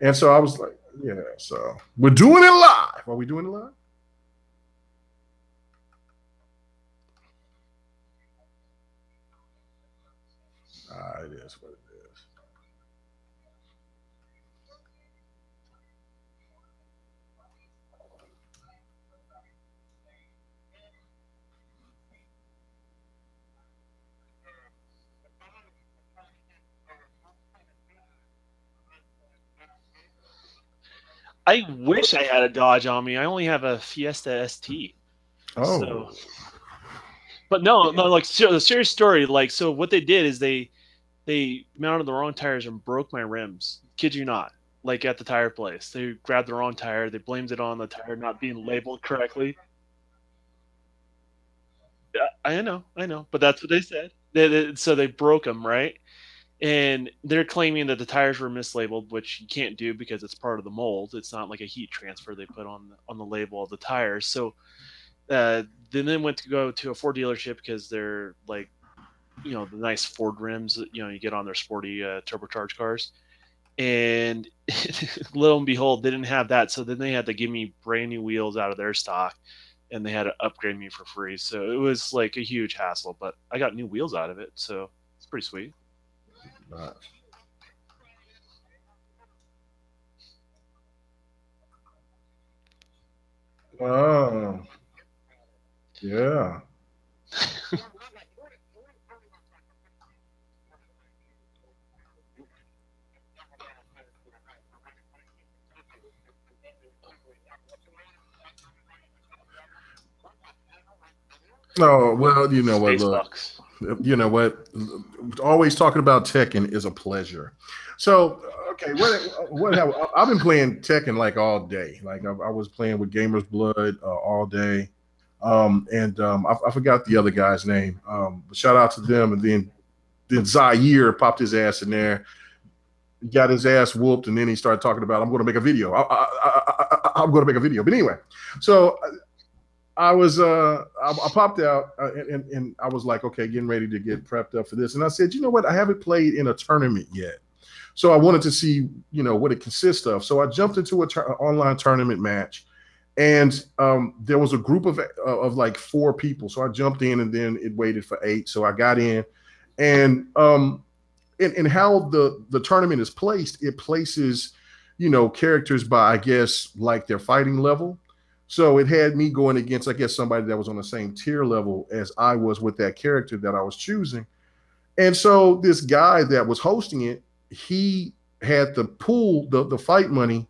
And so I was like, yeah, so we're doing it live. Are we doing it live? It is what it is. I wish I had a Dodge on me. I only have a Fiesta ST. Oh. So, but no, like the serious story. Like, so what they did is they mounted the wrong tires and broke my rims. Kid you not. Like at the tire place, they grabbed the wrong tire. They blamed it on the tire not being labeled correctly. Yeah, I know, but that's what they said. So they broke them, right? And they're claiming that the tires were mislabeled, which you can't do because it's part of the mold. It's not like a heat transfer they put on the label of the tires. So then they went to go to a Ford dealership because they're like, the nice Ford rims that you get on their sporty turbocharged cars. And lo and behold, they didn't have that. So then they had to give me brand new wheels out of their stock, and they had to upgrade me for free. So it was like a huge hassle, but I got new wheels out of it, so it's pretty sweet. Nice. Oh, yeah. Oh, well, you know what? Space Look, bucks. you know what? Always talking about Tekken is a pleasure. So, okay, what have I've been playing Tekken like all day. Like I was playing with Gamers Blood all day, and I forgot the other guy's name. Shout out to them, and then Zaire popped his ass in there, got his ass whooped, and then he started talking about I'm going to make a video. I'm going to make a video. But anyway, so I popped out and I was like, okay, getting ready to get prepped up for this. And I said, you know what? I haven't played in a tournament yet. So I wanted to see, what it consists of. So I jumped into an online tournament match, and there was a group of like 4 people. So I jumped in, and then it waited for 8. So I got in, and and how the tournament is placed, it places, characters by, I guess, like their fighting level. So it had me going against, I guess, somebody that was on the same tier level as I was with that character that I was choosing. And so this guy that was hosting it, he had the pool, the fight money,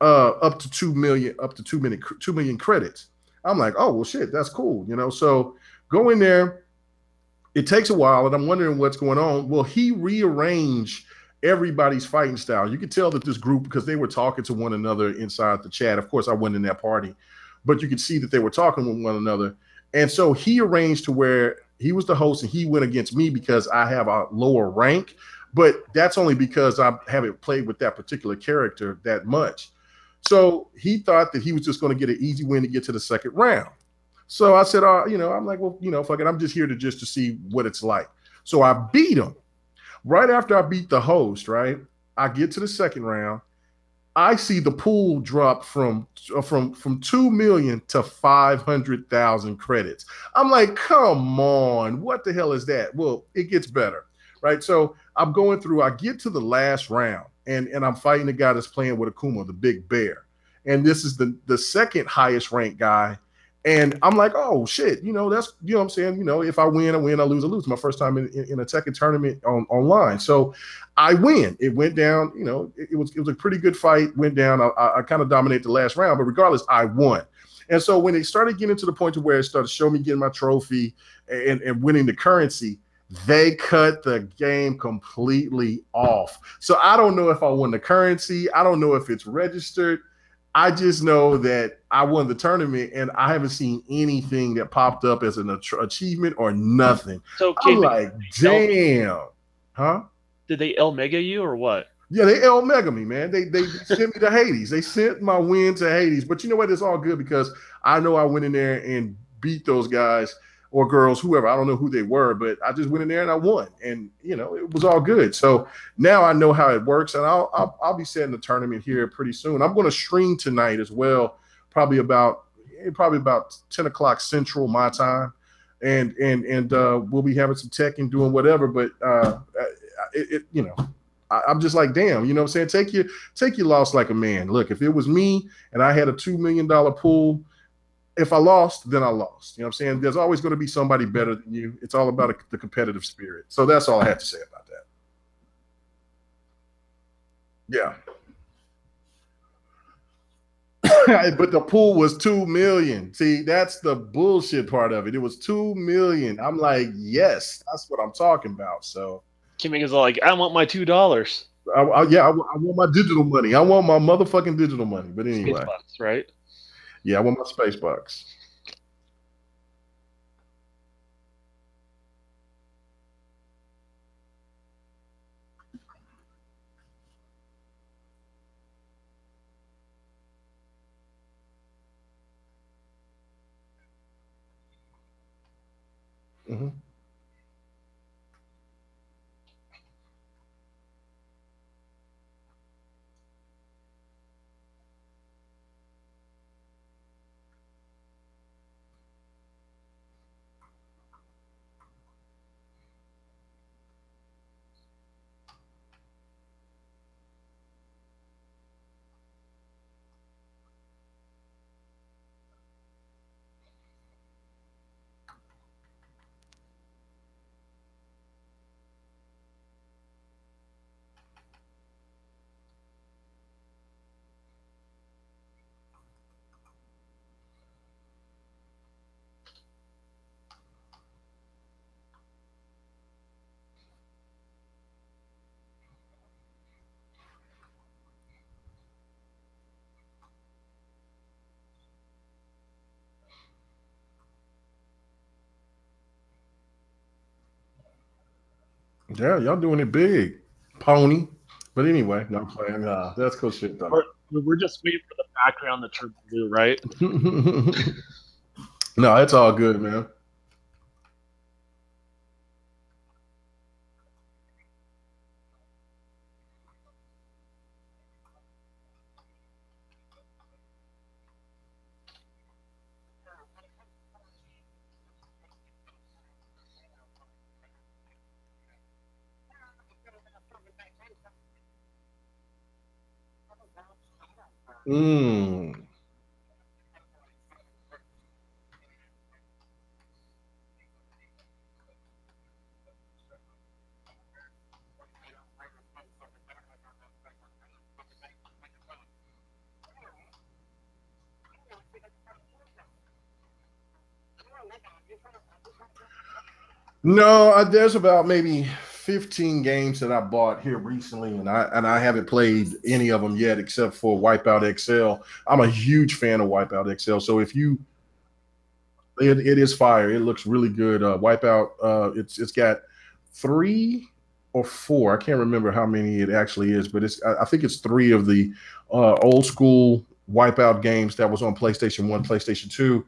up to 2 million, up to 2 million credits. I'm like, oh well, shit, that's cool, So go in there. It takes a while, and I'm wondering what's going on. Well, he rearranged everybody's fighting style. You could tell that this group, because they were talking to one another inside the chat. Of course, I wasn't in that party, but you could see that they were talking with one another. And so he arranged to where he was the host, and he went against me because I have a lower rank. But that's only because I haven't played with that particular character that much. So he thought that he was just going to get an easy win to get to the second round. So I said, I'm like, well, fuck it. I'm just here to see what it's like. So I beat him. Right after I beat the host, right? I get to the second round. I see the pool drop from 2 million to 500,000 credits. I'm like, come on, what the hell is that? Well, it gets better, right? So I'm going through. I get to the last round, and I'm fighting the guy that's playing with Akuma, the big bear, and this is the second highest ranked guy. And I'm like, oh shit, that's what I'm saying. If I win, I win. I lose, I lose. My first time in a Tekken tournament online. So I win. It went down, it was a pretty good fight. Went down. I kind of dominated the last round, but regardless, I won. And so when it started getting to the point to where it started showing me getting my trophy and winning the currency, they cut the game completely off. So I don't know if I won the currency. I don't know if it's registered. I just know that I won the tournament, and I haven't seen anything that popped up as an achievement or nothing. So I'm like, damn. Huh? Did they El Mega you or what? Yeah, they El Mega me, man. They sent me to Hades. They sent my win to Hades. But you know what? It's all good because I know I went in there and beat those guys. or girls, whoever. I don't know who they were, but I just went in there and I won, and you know, it was all good. So now I know how it works, and I'll be setting the tournament here pretty soon. I'm going to stream tonight as well, probably about 10 o'clock Central my time, and we'll be having some tech and doing whatever. But you know, I'm just like, damn, you know what I'm saying? Take your loss like a man. Look, if it was me and I had a $2 million pool, if I lost, then I lost. You know what I'm saying? There's always going to be somebody better than you. It's all about the competitive spirit. So that's all I have to say about that. Yeah. But the pool was 2 million. See, that's the bullshit part of it. It was 2 million. I'm like, yes, that's what I'm talking about. So Kimmy is like, I want my $2. I want my digital money. I want my motherfucking digital money. But anyway, Space right? Yeah, I want my space box. Mm-hmm. Yeah, y'all doing it big, pony. But anyway, no, I'm playing. That's cool shit, though. We're just waiting for the background to turn blue, right? No, it's all good, man. Mm. No, there's about maybe 15 games that I bought here recently, and I haven't played any of them yet except for Wipeout XL. I'm a huge fan of Wipeout XL. So if you, it is fire. It looks really good. Wipeout. It's got 3 or 4. I can't remember how many it actually is, but I think it's 3 of the old school Wipeout games that was on PlayStation 1, PlayStation 2,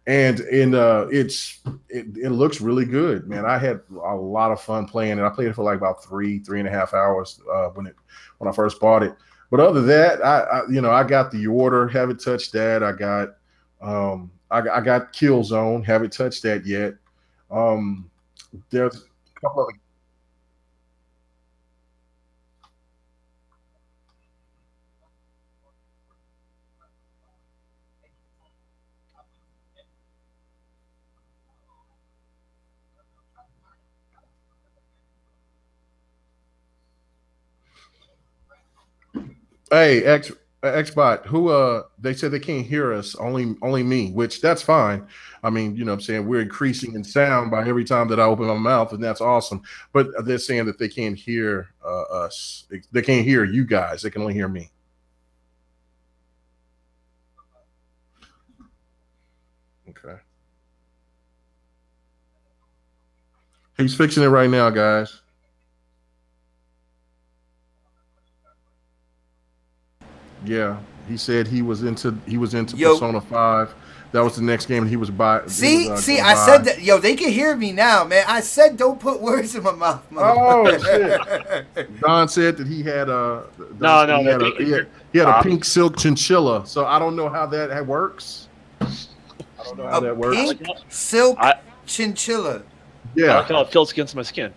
and it looks really good, man. I had a lot of fun playing it. I played it for like about 3.5 hours when I first bought it. But other than that, I got the order, haven't touched that. I got Killzone, haven't touched that yet. There's a couple of. Hey, Xbot, who they said they can't hear us, only me, which that's fine. I mean, you know what I'm saying, we're increasing in sound by every time that I open my mouth, and that's awesome. But they're saying that they can't hear us. They can't hear you guys. They can only hear me. Okay. He's fixing it right now, guys. Yeah. He said he was into Yo. Persona 5. That was the next game he was by. See, I said that. Yo, they can hear me now, man. I said don't put words in my mouth. Oh shit! Don said that he had a he had a pink silk chinchilla. So I don't know how that works. I don't know how that works. Pink silk chinchilla. Yeah, I like how it feels against my skin.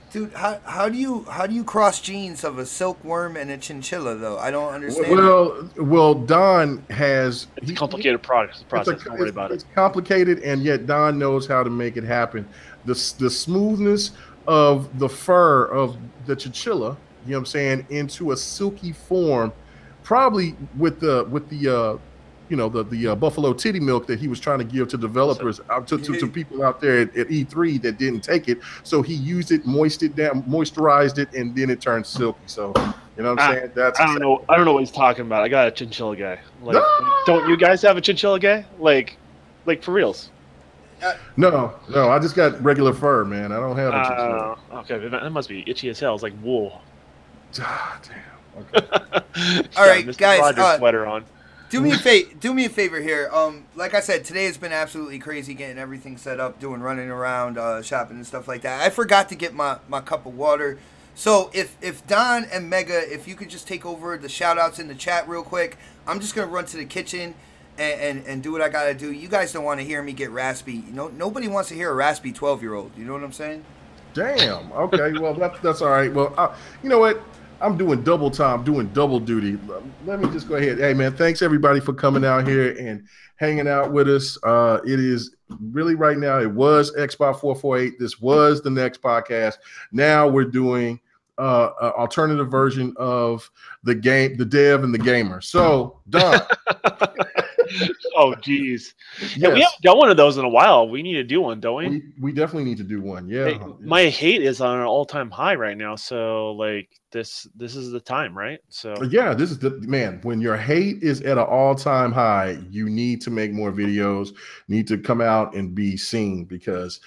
Dude, how do you cross genes of a silkworm and a chinchilla though? I don't understand. Well, Don has it's a complicated process. Don't worry about it. It's complicated, and yet Don knows how to make it happen. The smoothness of the fur of the chinchilla, you know what I'm saying, into a silky form, probably with the buffalo titty milk that he was trying to give to developers, to people out there at E3 that didn't take it. So he used it, moisturized it, and then it turned silky. So, you know what I'm saying? I don't know what he's talking about. I got a chinchilla guy. Like, don't you guys have a chinchilla guy? Like for reals? No. I just got regular fur, man. I don't have a chinchilla. Okay, that must be itchy as hell. It's like wool. Ah, damn. Okay. All right, Mr. guys. Rogers sweater on. Do me a favor here. Like I said, today has been absolutely crazy getting everything set up, running around, shopping and stuff like that. I forgot to get my cup of water. So if Don and Mega, if you could just take over the shout outs in the chat real quick, I'm just gonna run to the kitchen and do what I gotta do. You guys don't want to hear me get raspy. Nobody wants to hear a raspy 12-year-old. You know what I'm saying? Damn. Okay. Well, that's all right. Well, you know what? I'm doing double time, doing double duty. Let me just go ahead. Hey, man, thanks everybody for coming out here and hanging out with us. It is really right now. It was Xbox 448. This was the next podcast. Now we're doing an alternative version of the game, the dev and the gamer. So, Don. Oh, geez. Yes. Yeah, we haven't done one of those in a while. We need to do one, don't we? We definitely need to do one. Yeah. Hey, my hate is on an all-time high right now. So, like, this is the time, right? So yeah, this is the man. When your hate is at an all-time high, you need to make more videos. Need to come out and be seen, because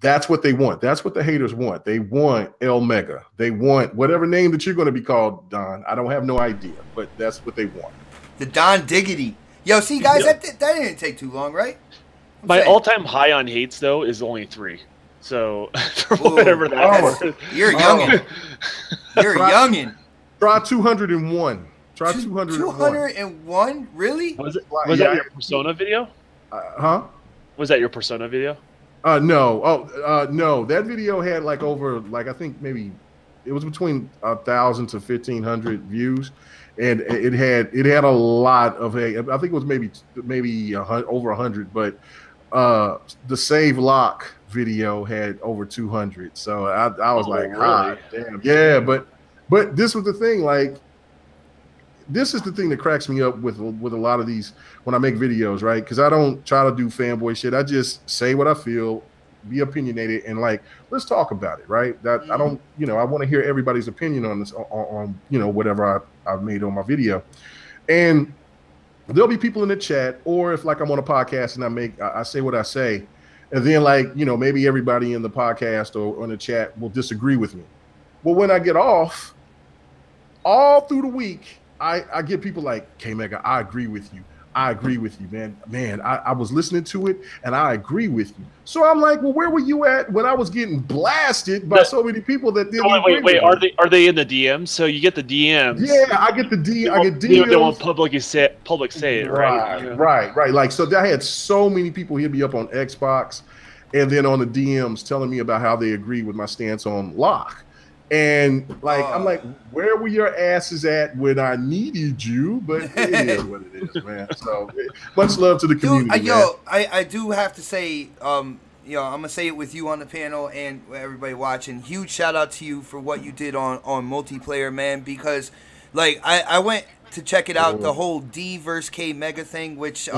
that's what they want. That's what the haters want. They want El Mega. They want whatever name that you're going to be called, Don. I don't have no idea, but that's what they want. The Don Diggity. Yo, see, guys, that didn't take too long, right? My all-time high on hates, though, is only 3. So, for whatever that was. You're a youngin'. You're a youngin'. Try 201. Try 201. 201? Really? Was that your Persona video? Huh? Was that your Persona video? No. No. That video had like over, I think maybe it was between 1,000 to 1,500 views. And it had a lot of I think it was maybe over 100, but the Save Lock video had over 200. So I was like, really? Damn, yeah. But this was the thing. Like, this is the thing that cracks me up with a lot of these when I make videos, right? Because I don't try to do fanboy shit. I just say what I feel, be opinionated, and like, let's talk about it, right? That I don't, I want to hear everybody's opinion on this, on whatever I've made on my video. And there'll be people in the chat, or if like I'm on a podcast and I say what I say, and then like, maybe everybody in the podcast or on the chat will disagree with me. Well, when I get off, all through the week, I get people like, K-Mega, I agree with you. I agree with you, man. Man, I was listening to it and I agree with you. So I'm like, well, where were you at when I was getting blasted by so many people that didn't agree wait, are they in the DMs? So you get the DMs. Yeah, I get the DM. I get DMs. You don't want public say it, right? Right. Like, so I had so many people hit me up on Xbox and then on the DMs telling me about how they agree with my stance on lock. And like, I'm like, where were your asses at when I needed you? But it is what it is, man. So much love to the community. Dude, I do have to say, I'm gonna say it with you on the panel and everybody watching. Huge shout out to you for what you did on multiplayer, man. Because like I went to check it out, the whole D versus K Mega thing, which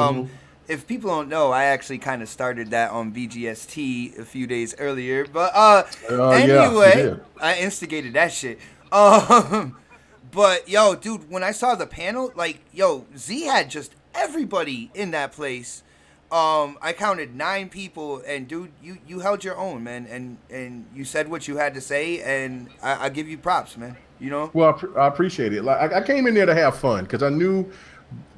if people don't know, I actually kind of started that on VGST a few days earlier. But anyway, I instigated that shit. But yo, dude, when I saw the panel, like, yo, Z had just everybody in that place. I counted 9 people, and dude, you held your own, man, and you said what you had to say, and I give you props, man. You know. Well, I appreciate it. Like I came in there to have fun because I knew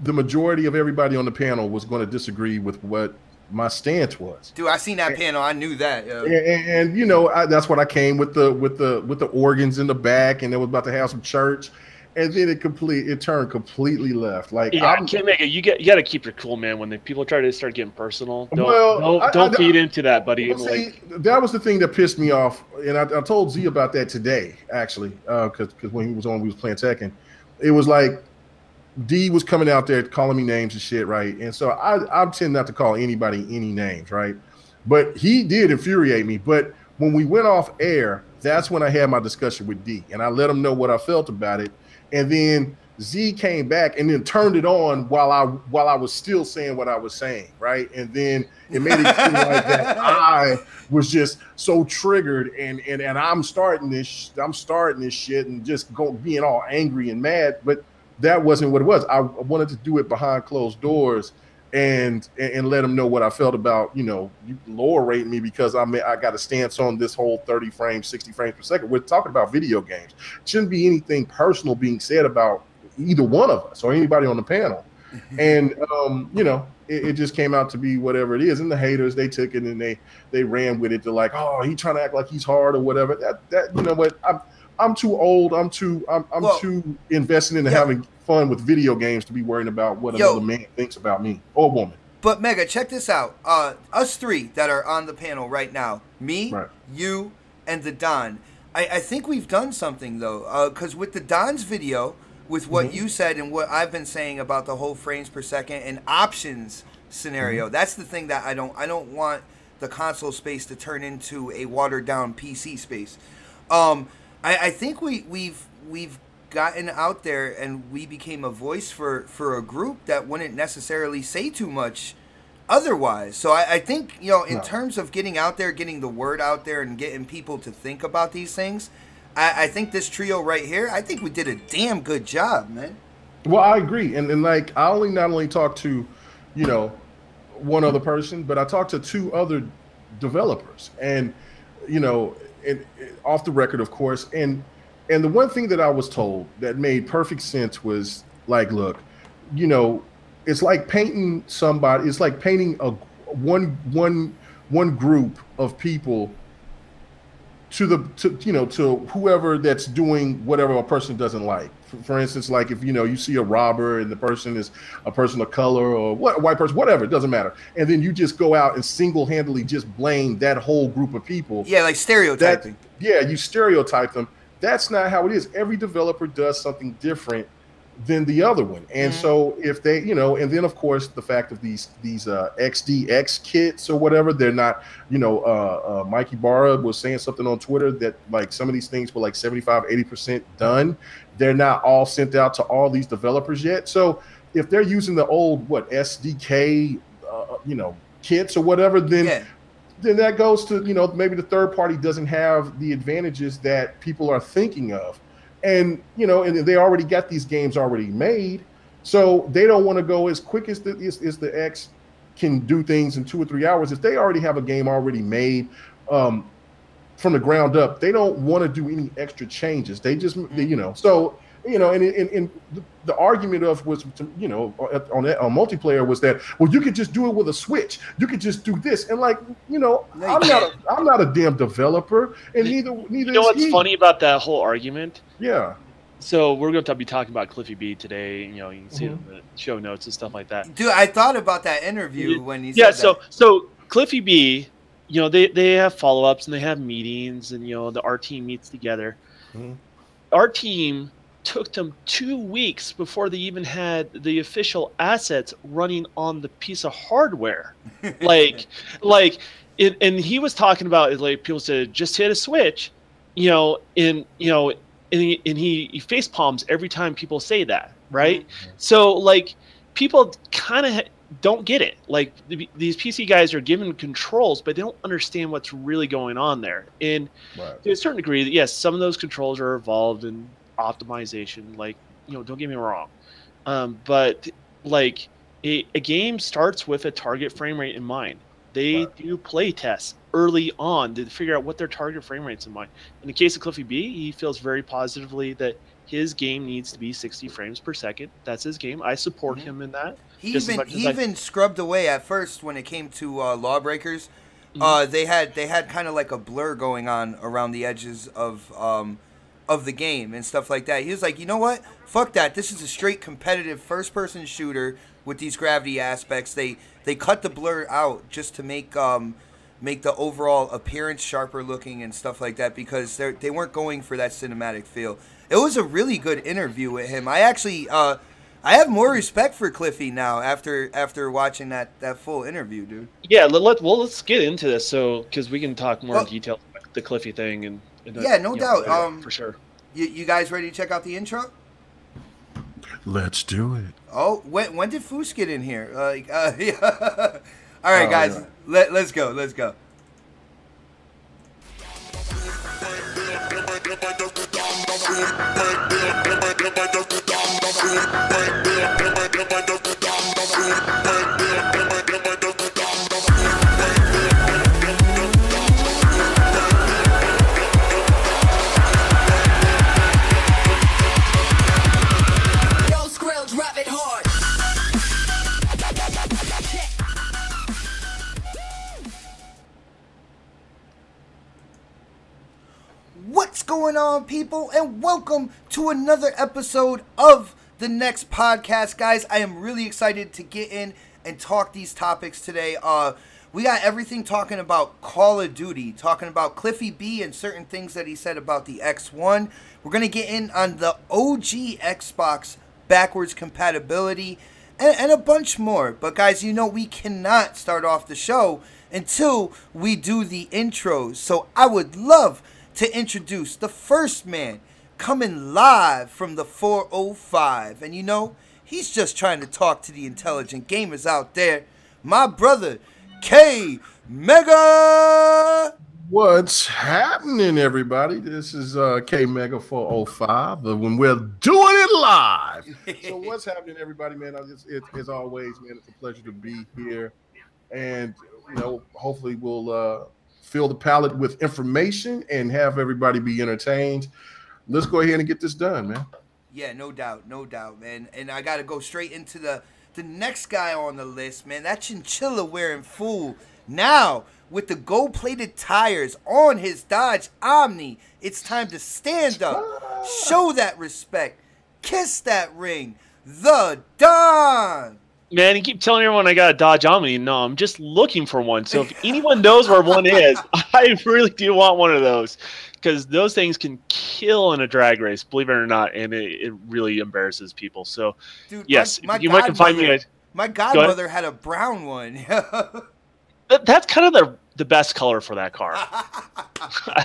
the majority of everybody on the panel was going to disagree with what my stance was. Dude, I seen that panel. I knew that. And you know, that's what I came with the organs in the back, and it was about to have some church, and then it turned completely left. Like, yeah, I can't make it. You got to keep your cool, man. When people try to start getting personal, don't feed into that, buddy. See, that was the thing that pissed me off, and I told Z about that today, actually, because when he was on, we was playing Tekken. It was like D was coming out there calling me names and shit, right? And so I tend not to call anybody any names, right? But he did infuriate me. But when we went off air, that's when I had my discussion with D, and I let him know what I felt about it. And then Z came back and then turned it on while I was still saying what I was saying, right? And then it made it seem like that I was just so triggered and I'm starting this shit and just being all angry and mad. But that wasn't what it was. I wanted to do it behind closed doors and let them know what I felt about, you know, you lower rate me because I got a stance on this whole 30 frames, 60 frames per second. We're talking about video games. It shouldn't be anything personal being said about either one of us or anybody on the panel. And you know, it just came out to be whatever it is. And the haters, they took it and they ran with it. They're like, oh, he trying to act like he's hard or whatever. That you know what, I'm too old. I'm too invested in having fun with video games to be worrying about what another man thinks about me or woman. But Mega, check this out. Us three that are on the panel right now, me, you, and the Don. I think we've done something though, because with the Don's video, with what you said and what I've been saying about the whole frames per second and options scenario, that's the thing that I don't want the console space to turn into a watered down PC space. I think we've gotten out there and we became a voice for a group that wouldn't necessarily say too much otherwise. So I think, you know, in terms of getting out there, getting the word out there and getting people to think about these things, I think this trio right here, I think we did a damn good job, man. Well, I agree. And like, I not only talked to, you know, one other person, but I talked to two other developers and, you know, and off the record, of course. And the one thing that I was told that made perfect sense was like, look, you know, it's like painting somebody. It's like painting one group of people to whoever that's doing whatever a person doesn't like. For instance, like if you know you see a robber and the person is a person of color or white person, whatever, it doesn't matter, and then you just go out and single-handedly just blame that whole group of people. Yeah, like stereotyping. You stereotype them. That's not how it is. Every developer does something different than the other one. And so if they, you know, and then of course the fact of these XDX kits or whatever, they're not, you know, Mikey Barra was saying something on Twitter that like some of these things were like 75-80% done. They're not all sent out to all these developers yet. So if they're using the old SDK you know, kits or whatever, then that goes to, you know, maybe the third party doesn't have the advantages that people are thinking of. And, you know, and they already got these games already made. So they don't want to go as quick as the X can do things in 2 or 3 hours. If they already have a game already made from the ground up, they don't want to do any extra changes. They just, you know, so, you know, and the argument of was, you know, on multiplayer was that, well, you could just do it with a switch. You could just do this. And like, you know, I'm not a damn developer, and neither. You know what's funny about that whole argument? Yeah. So we're going to be talking about Cliffy B today. You know, you can see it in the show notes and stuff like that. Dude, I thought about that interview when you said that. So Cliffy B, you know, they have follow-ups and they have meetings, and you know, our team meets together. Our team took them 2 weeks before they even had the official assets running on the piece of hardware. And he was talking about, like, people said just hit a switch, you know, and he face palms every time people say that, right? So like people kind of don't get it. Like these PC guys are given controls, but they don't understand what's really going on there. And to a certain degree, yes, some of those controls are evolved and optimization, like, you know, don't get me wrong, but like a game starts with a target frame rate in mind. They do play tests early on to figure out what their target frame rates in mind. In the case of Cliffy B, he feels very positively that his game needs to be 60 frames per second. That's his game. I support him in that. He even scrubbed away at first when it came to Lawbreakers. They had kind of like a blur going on around the edges of the game and stuff like that. He was like, you know what? Fuck that. This is a straight competitive first-person shooter with these gravity aspects. They cut the blur out just to make the overall appearance sharper looking and stuff like that, because they weren't going for that cinematic feel. It was a really good interview with him. I actually I have more respect for Cliffy now after watching that full interview, dude. Yeah, let's get into this, so because we can talk more in detail about the Cliffy thing and yeah, no doubt. For sure. You guys ready to check out the intro? Let's do it. Oh, when did Foos get in here? Yeah. All right, guys, yeah. Let's go. What's going on, people, and welcome to another episode of the Next Podcast. Guys, I am really excited to get in and talk these topics today. We got everything talking about Call of Duty, talking about Cliffy B and certain things that he said about the X1. We're going to get in on the OG Xbox backwards compatibility and a bunch more. But guys, you know we cannot start off the show until we do the intros. So I would love to introduce the first man coming live from the 405. And you know, he's just trying to talk to the intelligent gamers out there. My brother, K Mega. What's happening, everybody? This is K Mega 405 when we're doing it live. So what's happening, everybody, man? As always, man, it's a pleasure to be here. And, you know, hopefully we'll fill the palette with information and have everybody be entertained. Let's go ahead and get this done, man. Yeah, no doubt, man. And I got to go straight into the next guy on the list, man. That chinchilla wearing fool. Now, with the gold-plated tires on his Dodge Omni, it's time to stand up, show that respect, kiss that ring. The Don. Man, you keep telling everyone I got a Dodge Omni. No, I'm just looking for one. So if anyone knows where one is, I really do want one of those, because those things can kill in a drag race, believe it or not, and it really embarrasses people. So, dude, yes, you might can find me. My godmother had a brown one. That's kind of the best color for that car.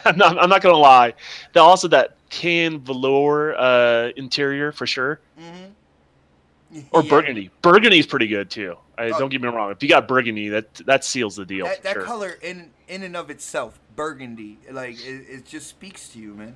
I'm not gonna lie. Also that tan velour interior for sure. Mm-hmm. Or yeah. Burgundy. Burgundy's pretty good too. Don't get me wrong. If you got burgundy, that seals the deal. That sure. Color in and of itself, burgundy, like it just speaks to you, man.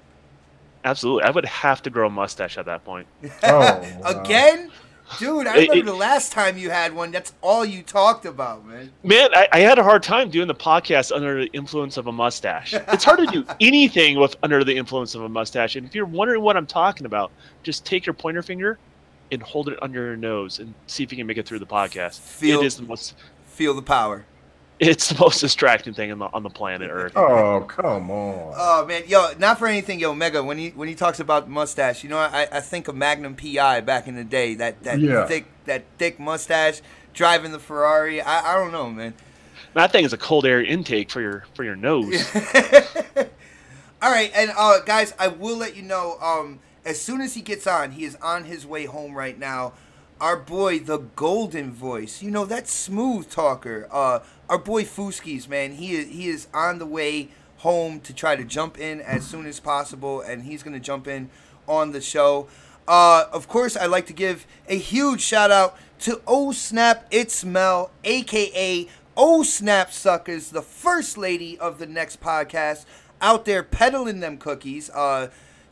Absolutely. I would have to grow a mustache at that point. Oh, wow. Again? Dude, I remember the last time you had one, that's all you talked about, man. Man, I had a hard time doing the podcast under the influence of a mustache. It's hard to do anything under the influence of a mustache. And if you're wondering what I'm talking about, just take your pointer finger and hold it under your nose and see if you can make it through the podcast. Feel the power. It's the most distracting thing on the planet Earth. Oh, come on. Oh, man. Yo, not for anything, yo, Mega, when he talks about mustache, you know, I think of Magnum P.I. back in the day. That thick mustache, driving the Ferrari. I don't know, man. That thing is a cold air intake for your nose. All right, and guys, I will let you know, as soon as he gets on, he is on his way home right now. Our boy, the golden voice, you know, that smooth talker. Our boy Fooskies, man, he is on the way home to try to jump in as soon as possible, and he's going to jump in on the show. Of course, I'd like to give a huge shout out to Oh Snap It's Mel, a.k.a. Oh Snap Suckers, the first lady of the Next Podcast, out there peddling them cookies.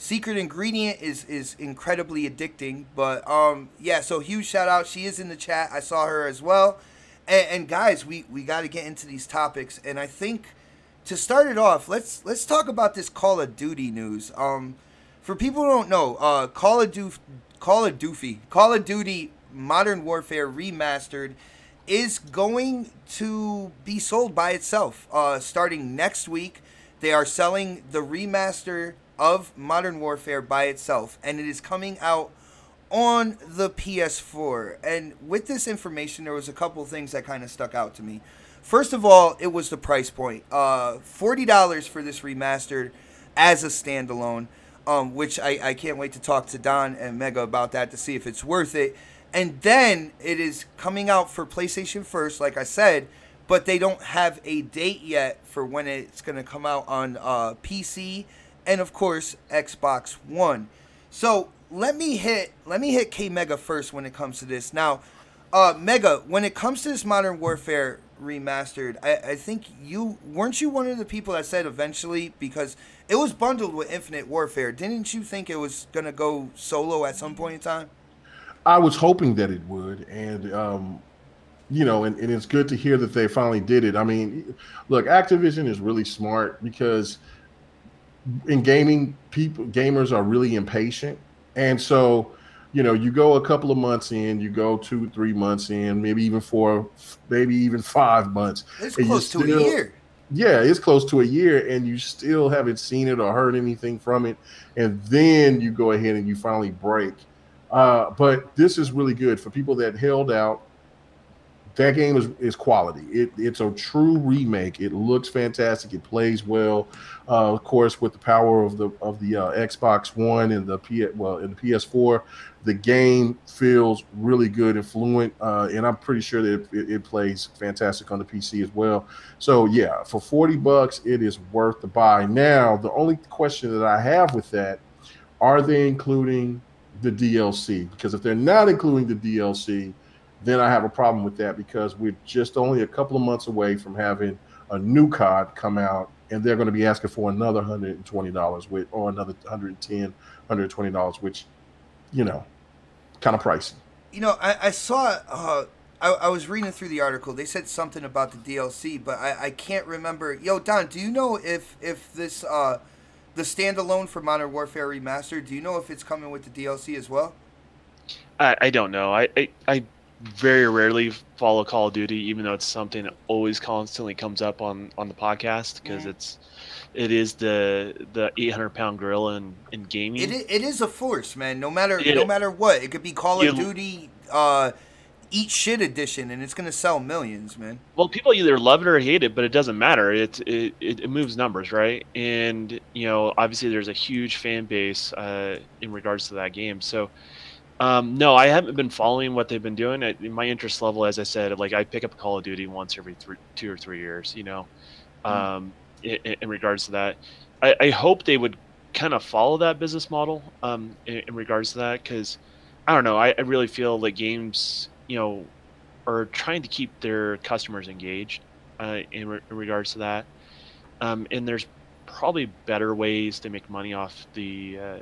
Secret ingredient is incredibly addicting, but yeah, so huge shout out. She is in the chat. I saw her as well. And guys, we got to get into these topics, and I think to start it off, let's talk about this Call of Duty news. For people who don't know, Call of Duty Modern Warfare Remastered is going to be sold by itself. Starting next week, they are selling the remaster of Modern Warfare by itself, and it is coming out on the PS4. And with this information, there was a couple things that kind of stuck out to me. First of all, it was the price point. $40 for this remastered as a standalone, which I can't wait to talk to Don and Mega about that to see if it's worth it. And then it is coming out for PlayStation first, like I said, but they don't have a date yet for when it's going to come out on PC and, of course, Xbox One. So let me hit K Mega first when it comes to this. Now, Mega, when it comes to this Modern Warfare Remastered, I think weren't you one of the people that said eventually, because it was bundled with Infinite Warfare, didn't you think it was going to go solo at some point in time? I was hoping that it would, and you know, and it's good to hear that they finally did it. I mean, look, Activision is really smart, because in gaming, gamers are really impatient. And so, you know, you go a couple of months in, you go 2-3 months in, maybe even 4, maybe even 5 months. It's close to a year. Yeah, it's close to a year, and you still haven't seen it or heard anything from it. And then you go ahead and you finally break. But this is really good for people that held out. That game is quality. It's a true remake. It looks fantastic. It plays well. Of course, with the power of the Xbox One and the PS4, the game feels really good and fluent. And I'm pretty sure that it plays fantastic on the PC as well. So yeah, for $40, it is worth the buy. Now, the only question that I have with that, are they including the DLC? Because if they're not including the DLC, then I have a problem with that, because we're just only a couple of months away from having a new COD come out, and they're going to be asking for another $120 or another $110, $120, which, you know, kind of pricey. You know, I saw, I was reading through the article. They said something about the DLC, but I can't remember. Yo, Don, do you know if this, the standalone for Modern Warfare Remastered, do you know if it's coming with the DLC as well? I don't know. I very rarely follow Call of Duty, even though it's something that always constantly comes up on the podcast, because it is the 800-pound gorilla in gaming. It is a force, man. No matter what, it could be Call of Duty Eat Shit edition, and it's gonna sell millions, man. Well, people either love it or hate it, but it doesn't matter. It moves numbers, right? And you know, obviously, there's a huge fan base in regards to that game. So. No, I haven't been following what they've been doing. My interest level, as I said, like I pick up Call of Duty once every 2 or 3 years, you know, in regards to that. I hope they would kind of follow that business model in regards to that, because I don't know. I really feel that games, you know, are trying to keep their customers engaged in regards to that. And there's probably better ways to make money off the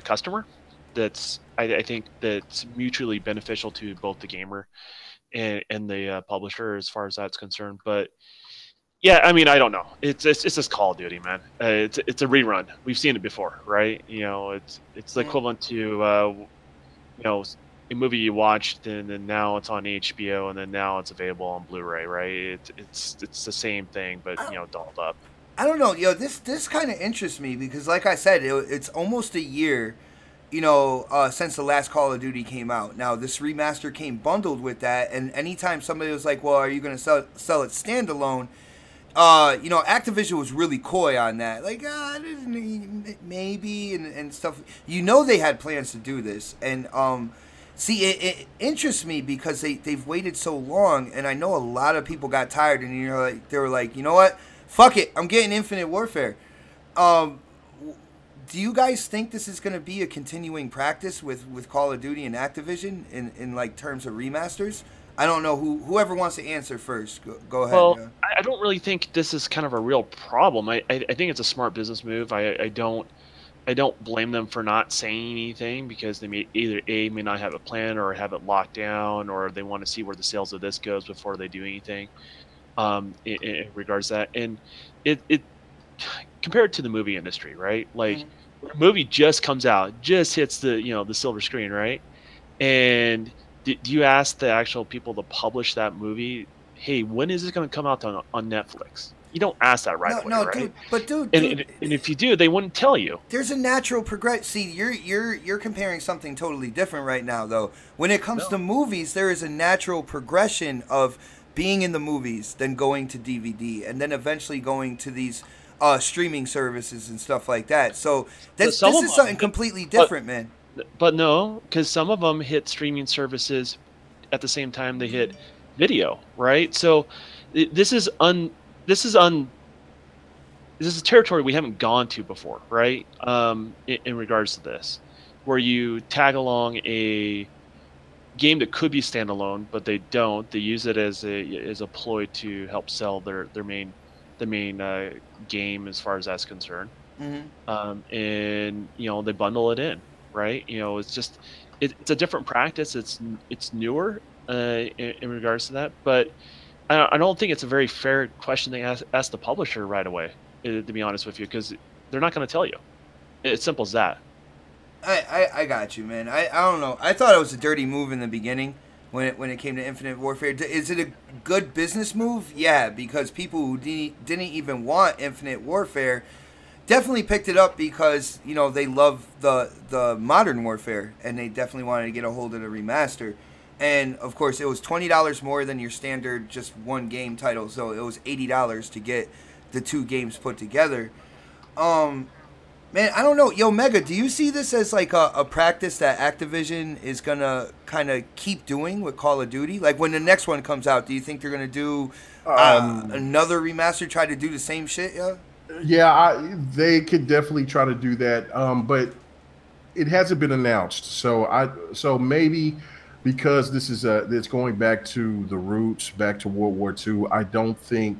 customer. That's I think that's mutually beneficial to both the gamer and the publisher, as far as that's concerned. But yeah, I mean, I don't know. It's just Call of Duty, man. It's a rerun. We've seen it before, right? You know, it's the equivalent to you know, a movie you watched and then now it's on HBO and then now it's available on Blu-ray, right? It's the same thing, but you know, dolled up. I don't know, yo. This kind of interests me because, like I said, it's almost a year. You know, since the last Call of Duty came out. Now, this remaster came bundled with that, and anytime somebody was like, well, are you going to sell it standalone, you know, Activision was really coy on that. Like, maybe, and stuff. You know they had plans to do this, and, see, it interests me because they've waited so long, and I know a lot of people got tired, and you know, like, they were like, you know what, fuck it, I'm getting Infinite Warfare. Do you guys think this is going to be a continuing practice with Call of Duty and Activision in like terms of remasters? I don't know whoever wants to answer first. Go ahead. Well, yeah. I don't really think this is kind of a real problem. I think it's a smart business move. I don't I don't blame them for not saying anything because they may either may not have a plan or have it locked down, or they want to see where the sales of this goes before they do anything. In regards to that, and it compared to the movie industry, right? Like when a movie just comes out, just hits the the silver screen, right? And do you ask the actual people to publish that movie, hey, when is it going to come out on Netflix? You don't ask that right away, right? Dude, but dude, and if you do, they wouldn't tell you. There's a natural progression. See, you're comparing something totally different right now, though. When it comes to movies, there is a natural progression of being in the movies, then going to DVD, and then eventually going to these streaming services and stuff like that. So this is something completely different, man. But no, because some of them hit streaming services at the same time they hit video, right? So this is territory we haven't gone to before, right? In regards to this, where you tag along a game that could be standalone, but they don't. They use it as a ploy to help sell their main game as far as that's concerned. And they bundle it in, right? It's a different practice. It's newer in regards to that, but I don't think it's a very fair question to ask the publisher right away, to be honest with you, because they're not going to tell you. It's simple as that. I got you, man. I don't know. I thought it was a dirty move in the beginning when it came to Infinite Warfare. Is it a good business move? Yeah, because people who didn't even want Infinite Warfare definitely picked it up because they love the modern Warfare, and they definitely wanted to get a hold of the remaster. And of course, it was $20 more than your standard just one game title, so it was $80 to get the two games put together. Man, I don't know. Yo, Mega, do you see this as like a practice that Activision is gonna kind of keep doing with Call of Duty? Like when the next one comes out, do you think they're gonna do another remaster, try to do the same shit? Yeah, they could definitely try to do that, but it hasn't been announced. So maybe because this is it's going back to the roots, back to World War II. I don't think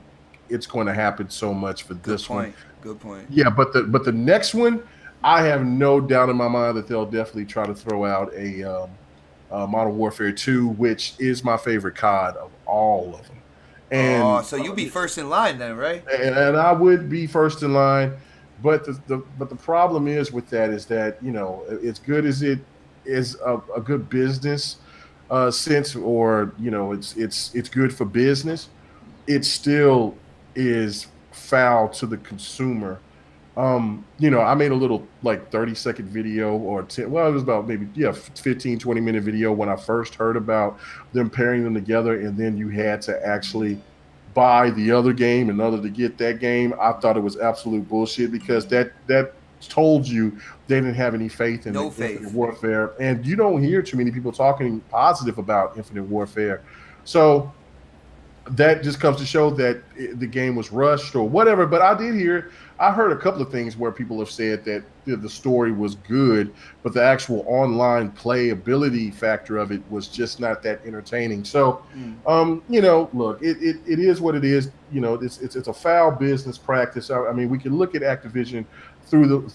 it's going to happen so much for this one. Good point. Yeah, but the next one, I have no doubt in my mind that they'll definitely try to throw out a Modern Warfare 2, which is my favorite COD of all of them. And so you'll be first in line then, right? And I would be first in line, but the problem is with that is that as good as it is a good business sense, or it's good for business, it still is foul to the consumer. I made a little like 30-second video or 10, well, it was about maybe 15, 20-minute video when I first heard about them pairing them together, and then you had to actually buy the other game in order to get that game. I thought it was absolute bullshit because that told you they didn't have any faith in Infinite Warfare, and you don't hear too many people talking positive about Infinite Warfare. So that just comes to show that the game was rushed or whatever. But I heard a couple of things where people have said that the story was good, but the actual online playability factor of it was just not that entertaining. So, look, it is what it is. It's a foul business practice. I mean, we can look at Activision through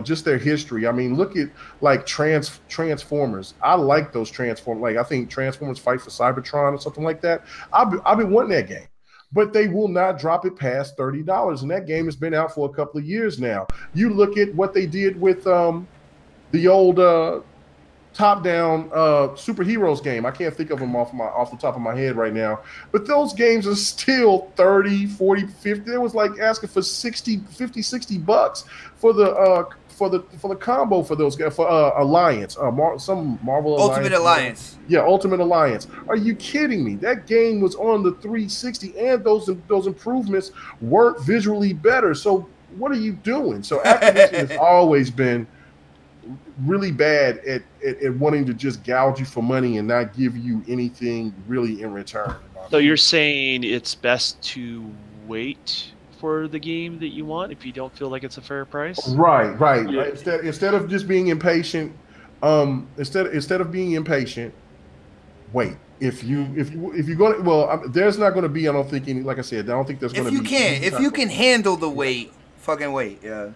just their history. I mean, look at like Transformers. I like those Transformers. Like I think Transformers Fight for Cybertron or something like that. I've been wanting that game, but they will not drop it past $30, and that game has been out for a couple of years now. You look at what they did with the old top-down superheroes game. I can't think of them off the top of my head right now, but those games are still 30, 40, 50. It was like asking for $60 for the combo for those guys, for Alliance, some Marvel Ultimate Alliance. Yeah, Ultimate Alliance. Are you kidding me? That game was on the 360, and those improvements weren't visually better. So what are you doing? So Activision has always been really bad at wanting to just gouge you for money and not give you anything really in return. So you're saying it's best to wait for the game that you want if you don't feel like it's a fair price? Right. Yeah. Instead of just being impatient, instead of being impatient, wait. If you're going to, there's not going to be, I don't think any, like I said, I don't think there's going to be. If you can handle the wait, fucking wait, yeah.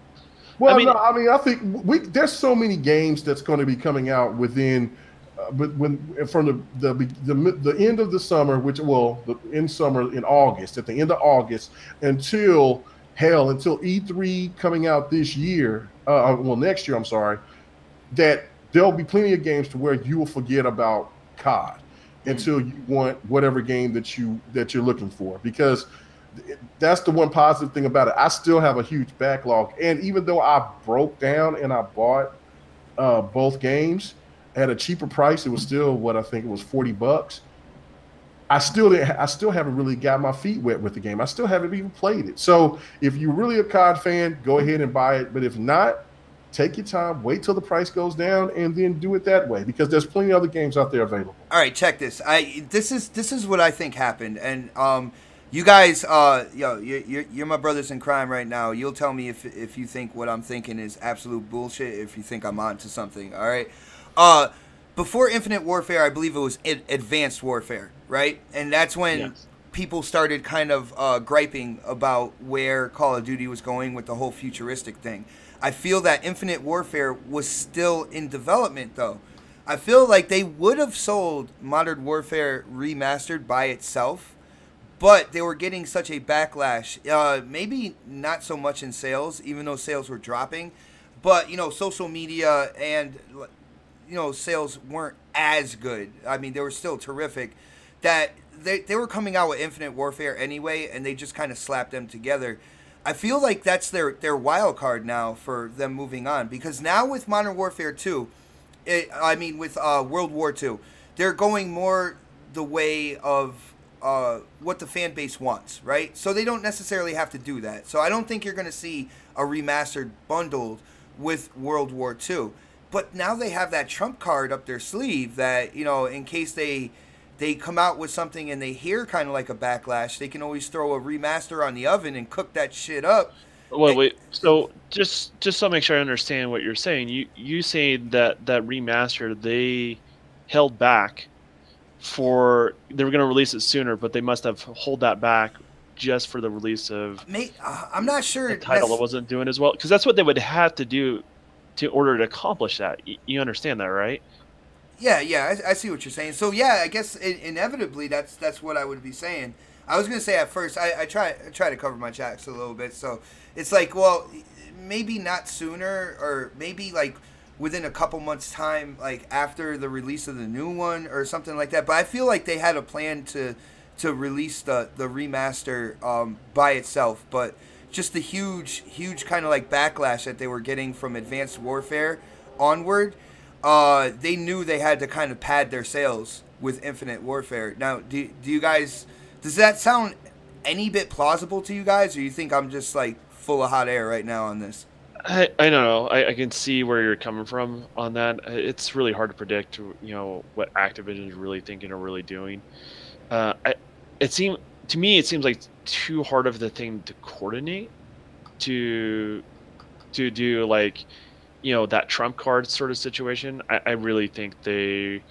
Well, no, I mean, I think there's so many games that's going to be coming out within, but from the end of the summer, the end summer in August, at the end of August, until E3 coming out this year, next year, I'm sorry, that there'll be plenty of games to where you will forget about COD until you want whatever game that you're looking for, because that's the one positive thing about it. I still have a huge backlog, and even though I broke down and I bought both games at a cheaper price, it was still what I think it was $40. I still haven't really got my feet wet with the game. I still haven't even played it. So if you're really a COD fan, go ahead and buy it. But if not, take your time, wait till the price goes down, and then do it that way, because there's plenty of other games out there available. All right, check this. This is what I think happened, and you guys, you're my brothers in crime right now. You'll tell me if you think what I'm thinking is absolute bullshit, if you think I'm onto something, all right? Before Infinite Warfare, I believe it was Advanced Warfare, right? And that's when people started kind of griping about where Call of Duty was going with the whole futuristic thing. I feel that Infinite Warfare was still in development, though. I feel like they would have sold Modern Warfare Remastered by itself, but they were getting such a backlash. Maybe not so much in sales, even though sales were dropping. But, social media and, sales weren't as good. I mean, they were still terrific. That they were coming out with Infinite Warfare anyway, and they just kind of slapped them together. I feel like that's their wild card now for them moving on. Because now with Modern Warfare 2, with World War 2, they're going more the way of what the fan base wants, right? So they don't necessarily have to do that. So I don't think you're going to see a remastered bundled with World War II. But now they have that trump card up their sleeve that, in case they come out with something and they hear kind of like a backlash, they can always throw a remaster on the oven and cook that shit up. Wait. So just so I make sure I understand what you're saying, you say that remaster they held back for, they were going to release it sooner, but they must have hold that back just for the release of. I'm not sure. The title that wasn't doing as well, because that's what they would have to do in order to accomplish that. You understand that, right? Yeah, I see what you're saying. So yeah, I guess inevitably that's what I would be saying. I was gonna say at first I try to cover my tracks a little bit. So it's like, well, maybe not sooner, or maybe like within a couple months' time, like after the release of the new one or something like that. But I feel like they had a plan to release the remaster by itself, but just the huge kind of like backlash that they were getting from Advanced Warfare onward, they knew they had to kind of pad their sales with Infinite Warfare. Now, do you guys, does that sound any bit plausible to you guys, or you think I'm just like full of hot air right now on this? I don't know. I can see where you're coming from on that. It's really hard to predict, what Activision is really thinking or really doing. To me, it seems like too hard of the thing to coordinate, to do like, that trump card sort of situation. I really think they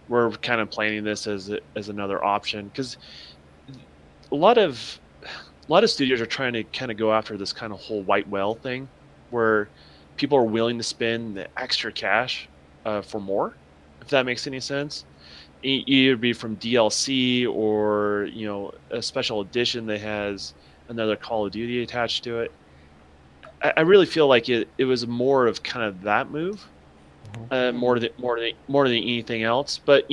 were kind of planning this as another option, because a lot of studios are trying to kind of go after this kind of whole white whale thing, where people are willing to spend the extra cash for more, if that makes any sense. Either be from DLC or a special edition that has another Call of Duty attached to it. I really feel like it was more of kind of that move, more than anything else. But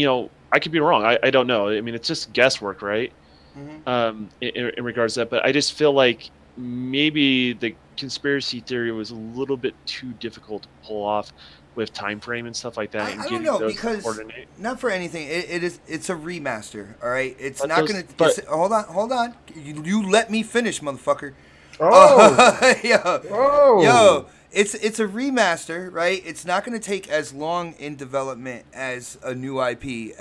I could be wrong. I don't know. I mean, it's just guesswork, right? Mm-hmm. In regards to that, but I just feel like maybe the conspiracy theory was a little bit too difficult to pull off with time frame and stuff like that. I don't know, because not for anything, it's a remaster. All right, it's not gonna. Hold on. You let me finish, motherfucker. Oh, yo, it's a remaster, right? It's not gonna take as long in development as a new IP.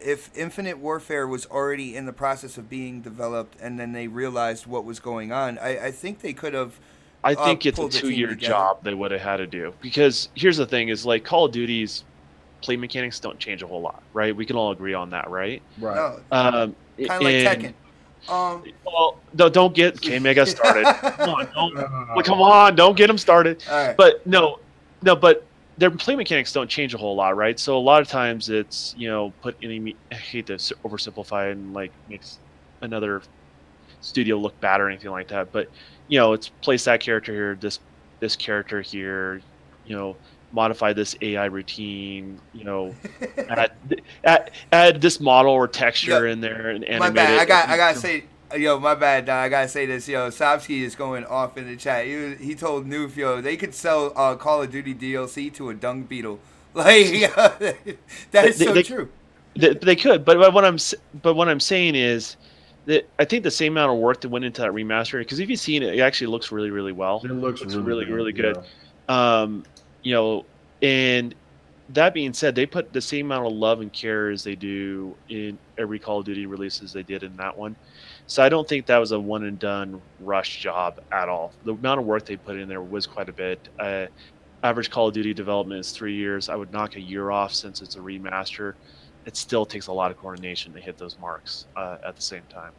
If Infinite Warfare was already in the process of being developed and then they realized what was going on, I think they could have. I think it's a 2-year job they would have had to do, because here's the thing: is like Call of Duty's play mechanics don't change a whole lot, right? We can all agree on that, right? Right. No, kind of like Tekken. Well, don't get K-Mega started. Come on, don't get him started. All right. But but their play mechanics don't change a whole lot, right? So a lot of times it's I hate to oversimplify and like makes another studio look bad or anything like that, but it's place that character here, this character here, modify this AI routine, add this model or texture in there and animate my bad. it. I gotta say, my bad. I gotta say this. Sobsky is going off in the chat. He told Noof, they could sell Call of Duty DLC to a dung beetle. Like, that is so true. They could, but what I'm saying is that I think the same amount of work that went into that remaster, because if you've seen it, it actually looks really, really well. It looks really good. Yeah. And that being said, they put the same amount of love and care as they do in every Call of Duty release as they did in that one. So I don't think that was a one and done rush job at all. The amount of work they put in there was quite a bit. Average Call of Duty development is 3 years. I would knock a year off since it's a remaster. It still takes a lot of coordination to hit those marks at the same time.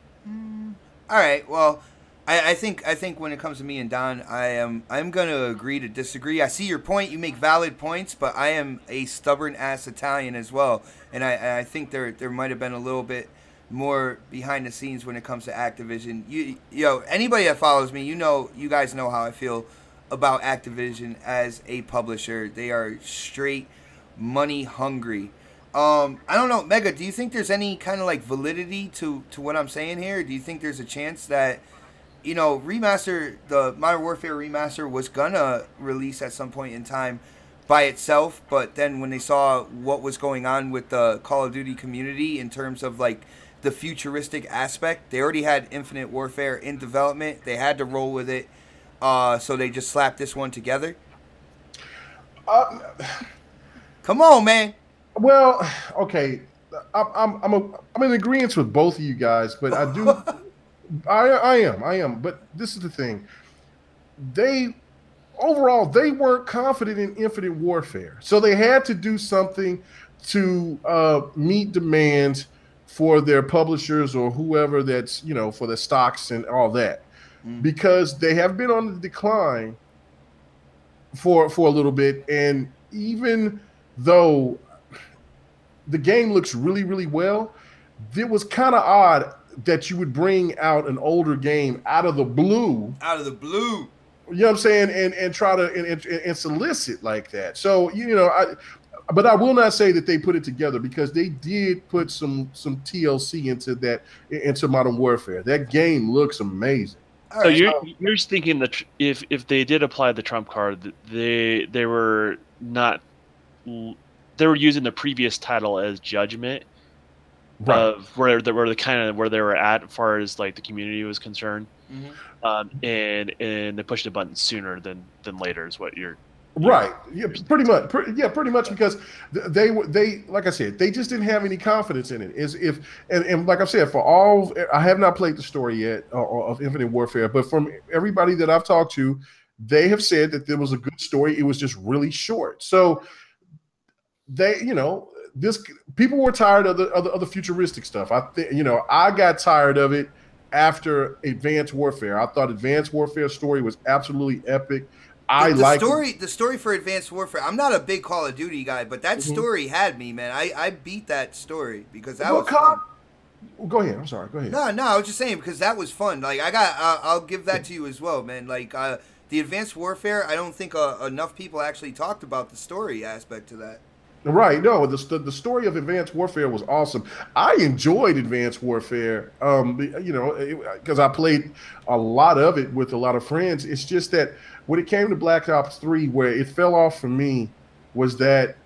All right. Well, I think when it comes to me and Don, I'm gonna agree to disagree. I see your point. You make valid points, but I am a stubborn ass Italian as well, and I think there might have been a little bit more behind the scenes when it comes to Activision. Anybody that follows me, you guys know how I feel about Activision as a publisher. They are straight money hungry. I don't know, Mega, do you think there's any kind of like validity to what I'm saying here? Do you think there's a chance that, the Modern Warfare remaster was gonna release at some point in time by itself, but then when they saw what was going on with the Call of Duty community in terms of like the futuristic aspect, they already had Infinite Warfare in development. They had to roll with it, so they just slapped this one together? Come on, man. Well, okay, I'm in agreement with both of you guys, but I do, I am. But this is the thing: they weren't confident in Infinite Warfare, so they had to do something to meet demands for their publishers or whoever that's for the stocks and all that, because they have been on the decline for a little bit, and even though the game looks really, really well, it was kind of odd that you would bring out an older game out of the blue. Out of the blue. You know what I'm saying? And try to and solicit like that. So, but I will not say that they put it together, because they did put some TLC into Modern Warfare. That game looks amazing. So you're thinking that if they did apply the trump card, they were not. They were using the previous title as judgment of where they were at as far as like the community was concerned, and they pushed the button sooner than later is what you're right. Yeah, pretty much because they like I said, they just didn't have any confidence in it. And like I said, I have not played the story yet of Infinite Warfare, but from everybody that I've talked to, they have said that there was a good story. It was just really short. So people were tired of the futuristic stuff. I got tired of it after Advanced Warfare. I thought Advanced Warfare story was absolutely epic. The story for Advanced Warfare. I'm not a big Call of Duty guy, but that story had me, man. I beat that story because that was fun. Go ahead. I'm sorry. Go ahead. No, I was just saying because that was fun. Like I'll give that to you as well, man. Like the Advanced Warfare, I don't think enough people actually talked about the story aspect to that. Right. No, the story of Advanced Warfare was awesome. I enjoyed Advanced Warfare, because I played a lot of it with a lot of friends. It's just that when it came to Black Ops 3, where it fell off for me was that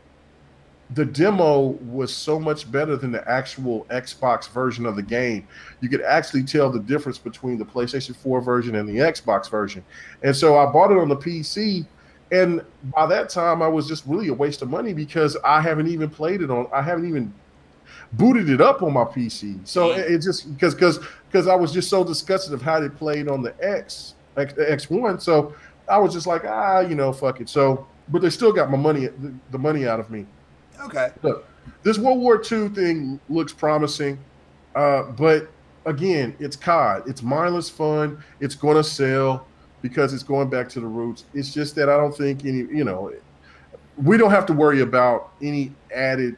the demo was so much better than the actual Xbox version of the game. You could actually tell the difference between the PlayStation 4 version and the Xbox version. And so I bought it on the PC. And by that time, I was just really a waste of money because I haven't even booted it up on my PC. So it just because I was just so disgusted of how it played on the X1. So I was just like, fuck it. So, but they still got the money out of me. Okay. Look, this World War II thing looks promising, but again, it's COD. It's mindless fun. It's going to sell because it's going back to the roots. It's just that I don't think we don't have to worry about any added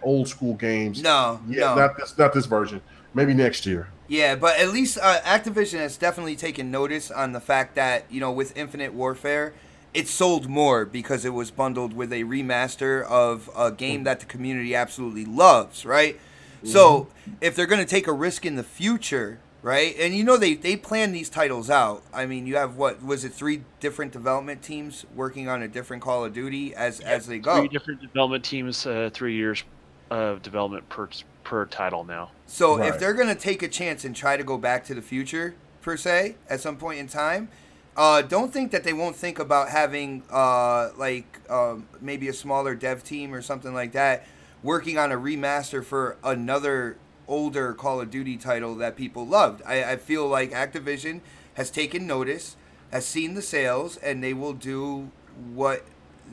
old school games. No, Yeah, no. not this version. Maybe next year. Yeah, but at least Activision has definitely taken notice on the fact that, with Infinite Warfare, it sold more because it was bundled with a remaster of a game that the community absolutely loves, right? Mm-hmm. So if they're going to take a risk in the future, right? And they plan these titles out. I mean, you have, what was it, 3 different development teams working on a different Call of Duty as they go. 3 different development teams, 3 years of development per title now. So if they're going to take a chance and try to go back to the future, per se, at some point in time, don't think that they won't think about having maybe a smaller dev team or something like that working on a remaster for another older Call of Duty title that people loved. I feel like Activision has taken notice, has seen the sales, and they will do what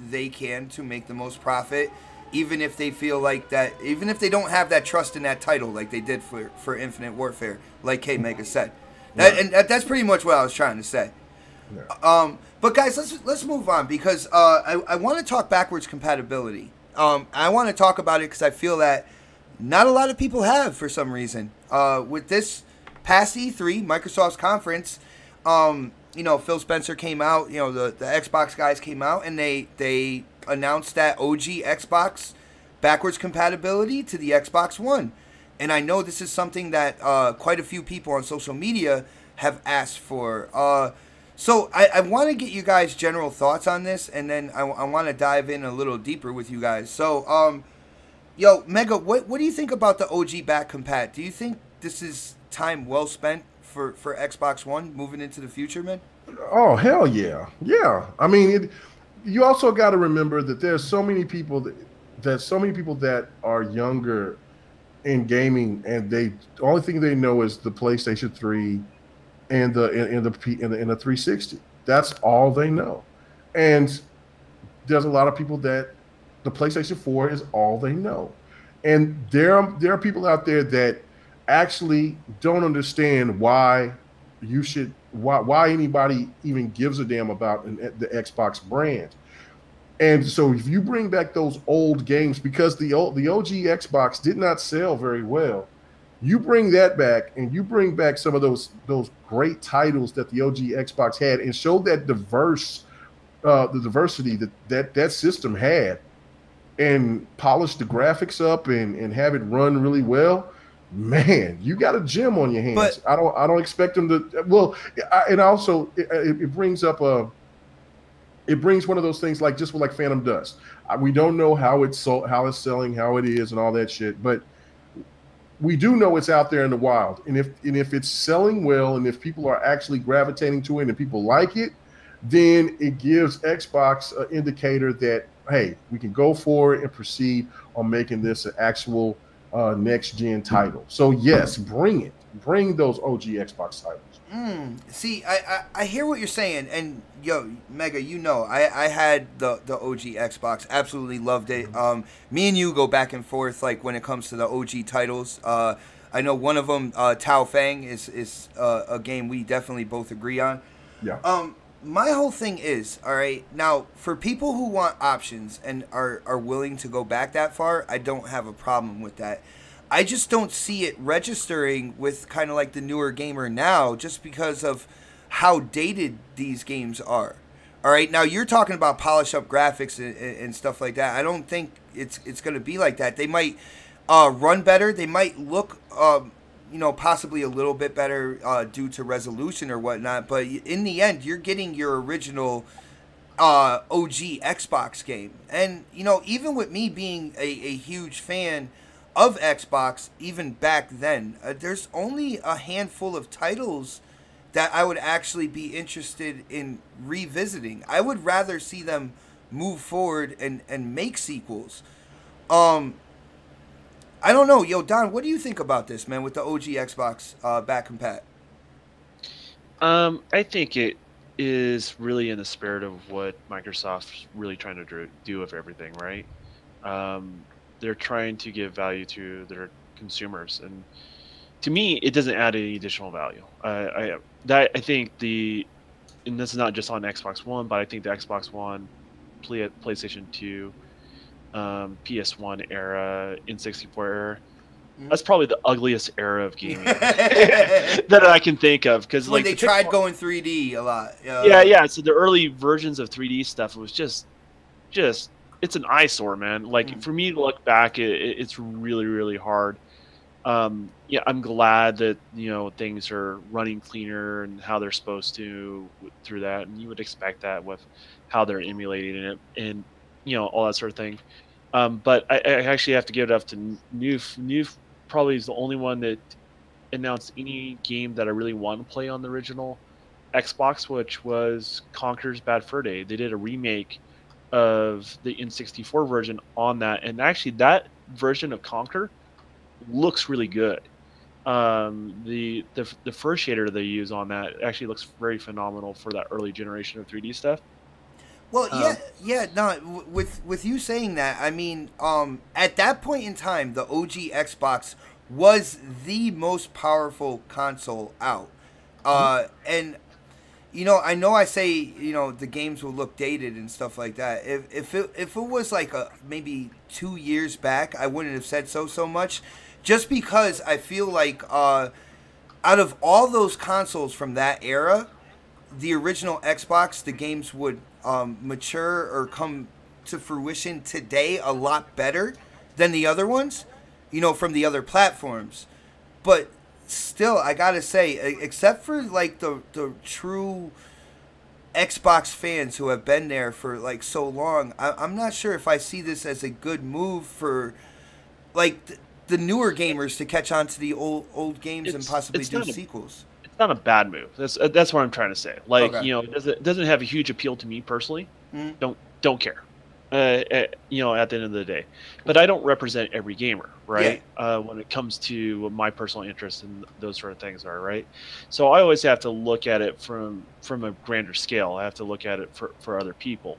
they can to make the most profit, even if they feel like that, even if they don't have that trust in that title like they did for Infinite Warfare, like K Mega said. That's pretty much what I was trying to say. Yeah. But guys, let's move on, because I want to talk backwards compatibility. I want to talk about it because I feel that not a lot of people have, for some reason. With this past E3, Microsoft's conference, Phil Spencer came out, the Xbox guys came out, and they announced that OG Xbox backwards compatibility to the Xbox One. And I know this is something that quite a few people on social media have asked for. So I want to get you guys' general thoughts on this, and then I want to dive in a little deeper with you guys. So, Mega, what do you think about the OG Back Compat? Do you think this is time well spent for Xbox One moving into the future, man? Oh, hell yeah. Yeah. I mean, you also got to remember that there's so many people that are younger in gaming, and the only thing they know is the PlayStation 3 and the 360. That's all they know. And there's a lot of people that the PlayStation 4 is all they know. And there are people out there that actually don't understand why anybody even gives a damn about the Xbox brand. And so if you bring back those old games, because the OG Xbox did not sell very well, you bring that back, and you bring back some of those great titles that the OG Xbox had, and show that the diversity that system had, and polish the graphics up and have it run really well. Man, you got a gem on your hands. But I don't expect them to. Well, and also it brings up it brings one of those things like just with like Phantom Dust. We don't know how it's selling, how it is, and all that shit, but we do know it's out there in the wild. And if it's selling well, and if people are actually gravitating to it and people like it, then it gives Xbox an indicator that, hey, we can go forward and proceed on making this an actual next gen title. So yes, bring those OG Xbox titles. See, I hear what you're saying, and Mega, I had the OG Xbox, absolutely loved it. Me and you go back and forth like when it comes to the OG titles. I know one of them, Tao Fang, is a game we definitely both agree on. Yeah. My whole thing is, all right, now for people who want options and are willing to go back that far, I don't have a problem with that. I just don't see it registering with kind of like the newer gamer now, just because of how dated these games are. All right, now you're talking about polish up graphics and stuff like that. I don't think it's going to be like that. They might run better. They might look, possibly a little bit better due to resolution or whatnot. But in the end, you're getting your original OG Xbox game. And, even with me being a huge fan of Xbox, even back then, there's only a handful of titles that I would actually be interested in revisiting. I would rather see them move forward and make sequels. I don't know. Yo, Don, what do you think about this, man, with the OG Xbox Back Compat? I think it is really in the spirit of what Microsoft's really trying to do with everything, right? They're trying to give value to their consumers, and to me, it doesn't add any additional value. I think and this is not just on Xbox One, but I think the Xbox One, PlayStation 2, PS1 era, N64 era, that's probably the ugliest era of gaming that I can think of. Because when they tried going 3D a lot. Yeah. So the early versions of 3D stuff was just it's an eyesore, man. Like for me to look back, it's really, really hard. Yeah, I'm glad that things are running cleaner and how they're supposed to through that, and you would expect that with how they're emulating it and all that sort of thing. But I actually have to give it up to Noof. Probably is the only one that announced any game that I really want to play on the original Xbox, which was Conker's Bad Fur Day. They did a remake of the N64 version on that, and actually that version of Conker looks really good. The fur shader they use on that actually looks very phenomenal for that early generation of 3D stuff. Well, no. With you saying that, I mean, at that point in time, the OG Xbox was the most powerful console out, and I know I say the games will look dated and stuff like that. If it was like maybe 2 years back, I wouldn't have said so much, just because I feel like out of all those consoles from that era, the original Xbox, the games would mature or come to fruition today a lot better than the other ones, from the other platforms. But still, I gotta say, except for like the true Xbox fans who have been there for like so long, I'm not sure if I see this as a good move for like the newer gamers to catch on to the old games and possibly do sequels. It's not a bad move. That's what I'm trying to say. Like, okay. It doesn't have a huge appeal to me personally. Don't care. At the end of the day, but I don't represent every gamer, right? Yeah. When it comes to what my personal interests and those sort of things are, right? So I always have to look at it from a grander scale. I have to look at it for other people,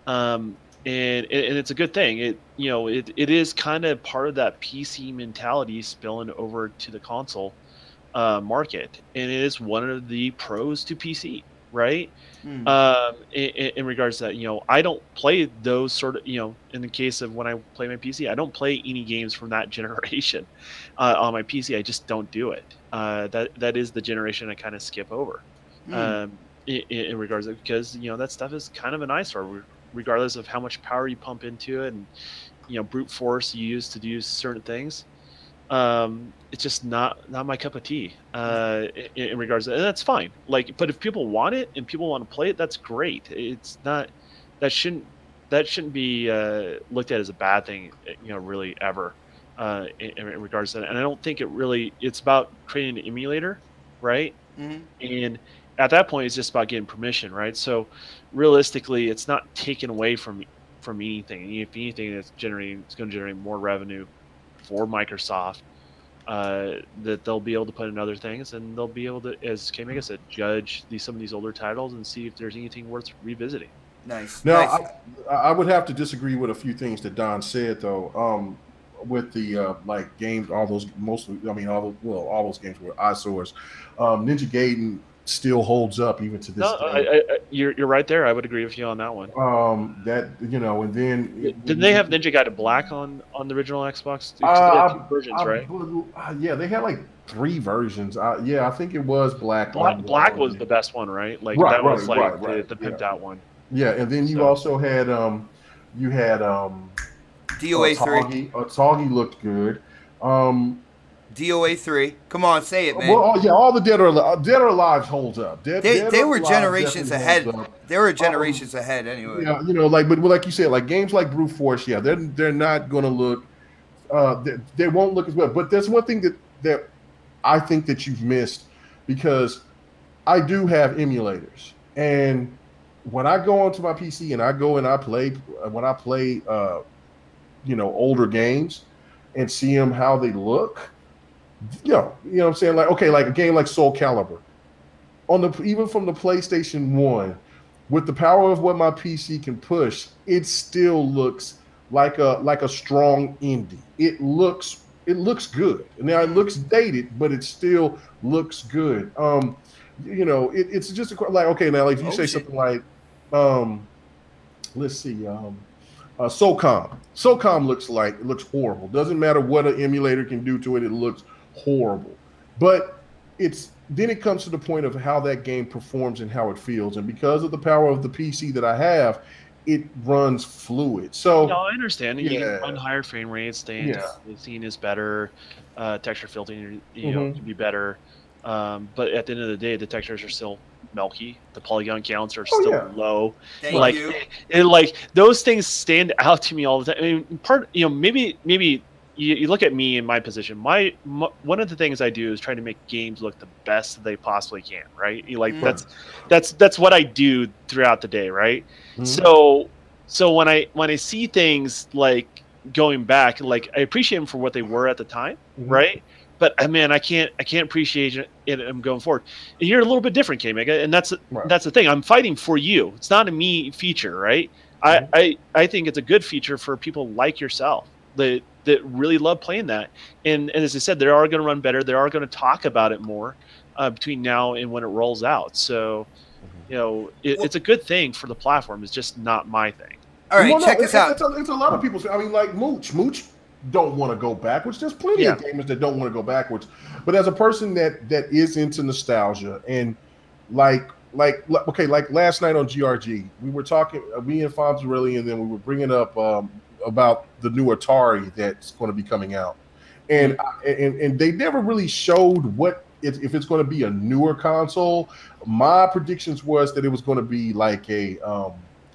and it's a good thing. It is kind of part of that PC mentality spilling over to the console market, and it is one of the pros to PC, right? In regards to that, I don't play those sort of, in the case of when I play my PC, I don't play any games from that generation on my PC. I just don't do it. That is the generation I kind of skip over in regards to, because that stuff is kind of an eyesore, regardless of how much power you pump into it and brute force you use to do certain things. It's just not my cup of tea in regards to, and that's fine. Like, but if people want it and people want to play it, that's great. It's not, that shouldn't be looked at as a bad thing, really ever in regards to that. And I don't think it's about creating an emulator, right? And at that point, it's just about getting permission, right? So realistically, it's not taken away from anything. If anything, it's going to generate more revenue for Microsoft, that they'll be able to put in other things, and they'll be able to, as K-Mega said, judge some of these older titles and see if there's anything worth revisiting. Nice. Now, nice. I would have to disagree with a few things that Don said, though. With the like games, all those games were eyesores. Ninja Gaiden still holds up even to this day. You're right there. I would agree with you on that one. And then didn't they have Ninja Gaiden Black on the original Xbox? They had two versions, right? Yeah, they had like 3 versions. I think it was Black. Black was the best one, right? Like that was like the pimped out one. Yeah, and then you also had DOA 3. Atagi looked good. DOA 3. Come on, say it, man. Well, all the Dead or Alive holds up. They were generations ahead. They were generations ahead anyway. Yeah, but like you said, like games like Brute Force, they're not going to look. They won't look as well. But there's one thing that I think that you've missed, because I do have emulators, and when I go onto my PC and I go and I play older games and see them how they look. You know what I'm saying? Like, okay, like a game like Soul Calibur, even from the PlayStation 1, with the power of what my PC can push, it still looks like a strong indie. It looks it looks good. Now it looks dated, but it still looks good. You know, it's just like, okay, now if you say something like, let's see, SOCOM looks horrible. Doesn't matter what an emulator can do to it, it looks horrible. But then it comes to the point of how that game performs and how it feels. And because of the power of the PC that I have, it runs fluid. So no, I understand. You can run higher frame rates. The scene is better. Texture filtering, can be better. But at the end of the day, the textures are still milky. The polygon counts are still low. Thank you. And like those things stand out to me all the time. I mean, maybe you look at me in my position. My one of the things I do is try to make games look the best that they possibly can. Right? That's what I do throughout the day. Right? So when I see things like going back, like I appreciate them for what they were at the time. Right? But man, I can't appreciate it going forward. And you're a little bit different, K-Mega, and that's the thing. I'm fighting for you. It's not a me feature, right? I think it's a good feature for people like yourself that really love playing that. And as I said, they are going to run better. They are going to talk about it more between now and when it rolls out. So, you know, it's a good thing for the platform. It's just not my thing. All right, check this out. It's a lot of people. I mean, like Mooch don't want to go backwards. There's plenty of gamers that don't want to go backwards. But as a person that is into nostalgia and like last night on GRG, we were talking, me and Fonzarelli, and then we were bringing up about the new Atari that's going to be coming out, and they never really showed what if it's going to be a newer console. My predictions was that it was going to be like a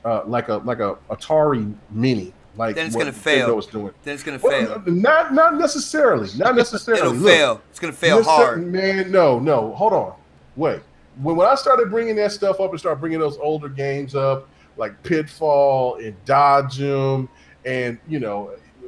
Atari Mini. Like then it's going to fail. Then it's going to fail. Not necessarily. Not necessarily. It'll fail. It's going to fail hard. Man, no. Hold on. Wait. When I started bringing that stuff up and started bringing those older games up, like Pitfall and Dodgem, and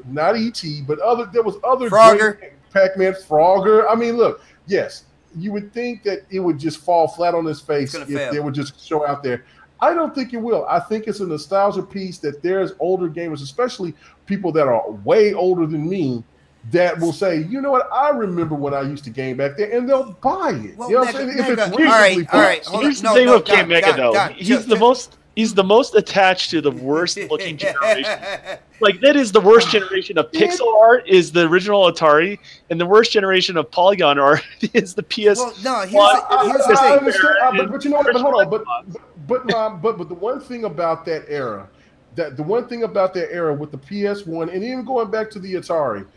not E.T., but there was other Frogger, Pac-Man, Frogger. I mean, look, yes, you would think that it would just fall flat on its face if they would just show out there. I don't think it will. I think it's a nostalgia piece that there's older gamers, especially people that are way older than me, that will say, you know what, I remember when I used to game back there, and they'll buy it. Well, you know what I'm saying? If it's reasonably all right. Here's the thing with K-Mega, though. He's the most attached to the worst looking generation. Like, that is the worst generation of pixel art is the original Atari, and the worst generation of polygon art is the PS. Well, no, here's the thing. But you know what? But hold on. But the one thing about that era, with the PS1 and even going back to the Atari,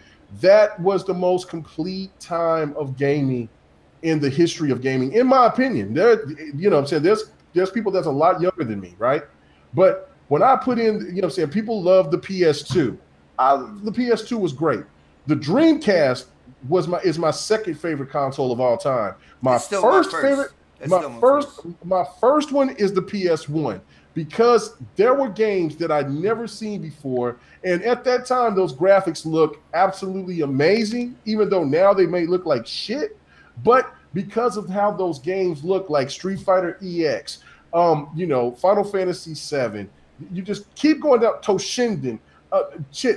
that was the most complete time of gaming in the history of gaming, in my opinion. I'm saying, there's people that's a lot younger than me, right? But when I put in, people love the PS2. The PS2 was great. The Dreamcast is my second favorite console of all time. My first one is the PS1 because there were games that I'd never seen before, and at that time those graphics looked absolutely amazing, even though now they may look like shit. But because of how those games look, like Street Fighter EX, Final Fantasy VII, you just keep going down, Toshinden,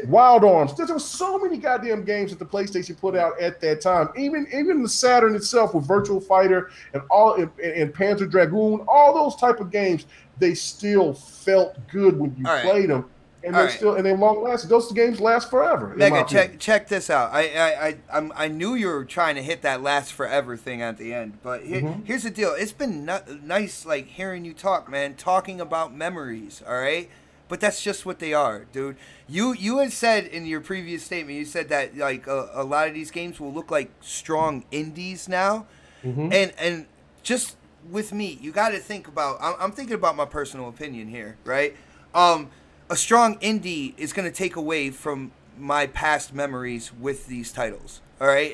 Wild Arms. There were so many goddamn games that the PlayStation put out at that time. Even the Saturn itself with Virtual Fighter and Panzer Dragoon, all those type of games, they still felt good when you played them. And they're long lasting. Those games last forever. Mega, check this out. I knew you were trying to hit that last forever thing at the end, but here's the deal. It's been nice, like, hearing you talk, man, talking about memories. All right, but that's just what they are, dude. You had said in your previous statement, you said that like a lot of these games will look like strong indies now, and just with me, you got to think about. I'm thinking about my personal opinion here, right? A strong indie is going to take away from my past memories with these titles. All right,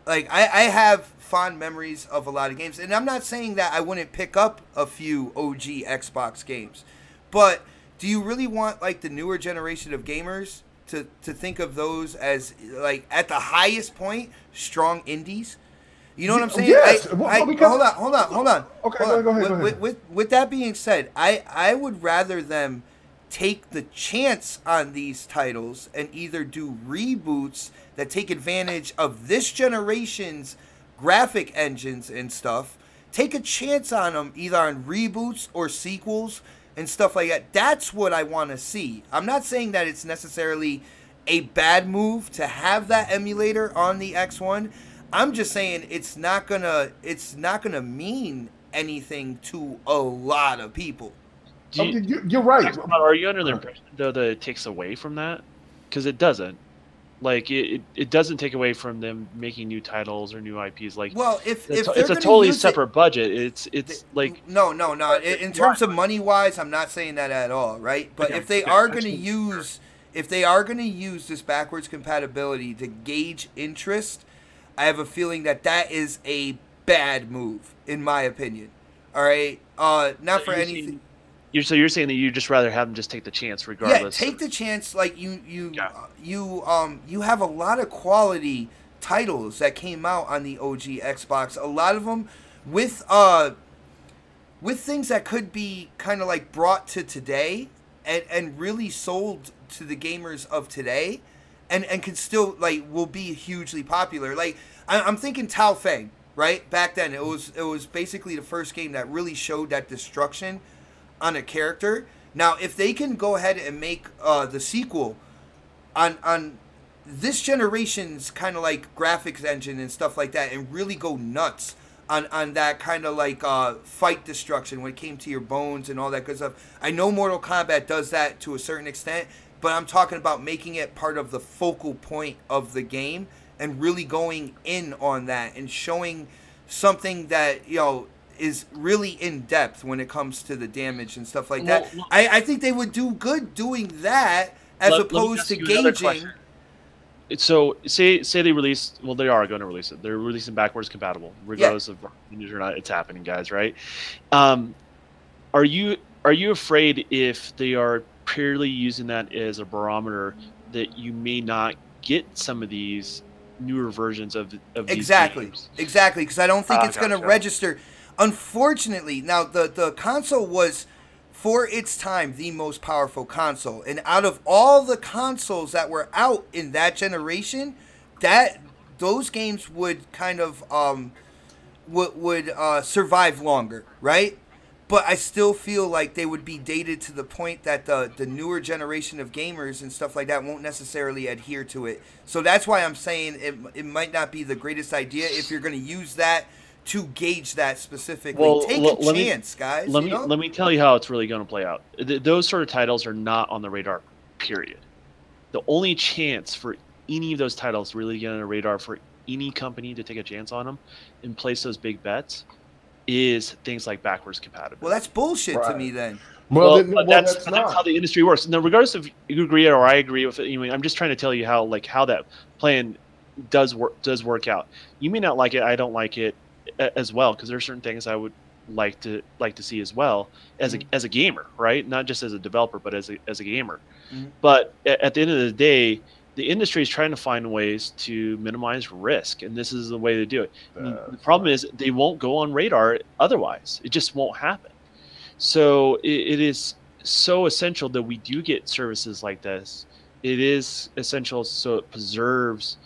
like I have fond memories of a lot of games, and I'm not saying that I wouldn't pick up a few OG Xbox games, but do you really want like the newer generation of gamers to think of those as like at the highest point strong indies? You know what I'm saying? Yes. Hold on. Okay, go ahead. With that being said, I would rather them take the chance on these titles and either do reboots that take advantage of this generation's graphic engines and stuff, take a chance on them either on reboots or sequels and stuff like that. That's what I want to see. I'm not saying that it's necessarily a bad move to have that emulator on the X1. I'm just saying it's not gonna mean anything to a lot of people. You're right. Are you under the impression though that it takes away from that? Because it doesn't. Like it doesn't take away from them making new titles or new IPs. Like, well, if it's a totally separate budget. It's like no. In terms of money wise, I'm not saying that at all, right? But if they are going to use this backwards compatibility to gauge interest, I have a feeling that is a bad move, in my opinion. All right, not for anything. So you're saying that you just rather have them just take the chance regardless. Yeah, take the chance. Like you have a lot of quality titles that came out on the OG Xbox. A lot of them with things that could be kind of like brought to today and really sold to the gamers of today, and can still will be hugely popular. Like I'm thinking Tao Feng, right? Back then it was basically the first game that really showed that destruction on a character. Now, if they can go ahead and make the sequel on this generation's kind of like graphics engine and stuff like that, and really go nuts on that kind of like fight destruction when it came to your bones and all that good stuff. I know Mortal Kombat does that to a certain extent, but I'm talking about making it part of the focal point of the game and really going in on that and showing something that, is really in depth when it comes to the damage and stuff like that. I think they would do good doing that as opposed to gauging. So say they release, well, they are going to release it. They're releasing backwards compatible, regardless of news or not. It's happening, guys, right? Are you afraid if they are purely using that as a barometer that you may not get some of these newer versions of these games? Exactly, because I don't think it's going to register. Unfortunately, now the console was, for its time, the most powerful console, and out of all the consoles that were out in that generation, those games would kind of would survive longer, right? But I still feel like they would be dated to the point that the newer generation of gamers and stuff like that won't necessarily adhere to it. So that's why I'm saying it might not be the greatest idea if you're going to use that to gauge that specifically. Well, take a chance, guys. Let me tell you how it's really going to play out. Those sort of titles are not on the radar, period. The only chance for any of those titles really get on the radar for any company to take a chance on them and place those big bets is things like backwards compatibility. Well, that's bullshit to me then. That's how the industry works. Now, regardless if you agree or I agree with it, I'm just trying to tell you how that plan does work out. You may not like it. I don't like it as well, because there are certain things I would like to see as well as a gamer, right? Not just as a developer, but as a gamer. Mm-hmm. But at the end of the day, the industry is trying to find ways to minimize risk, and this is the way to do it. The problem is they won't go on radar otherwise. It just won't happen. So it is so essential that we do get services like this. It is essential so it preserves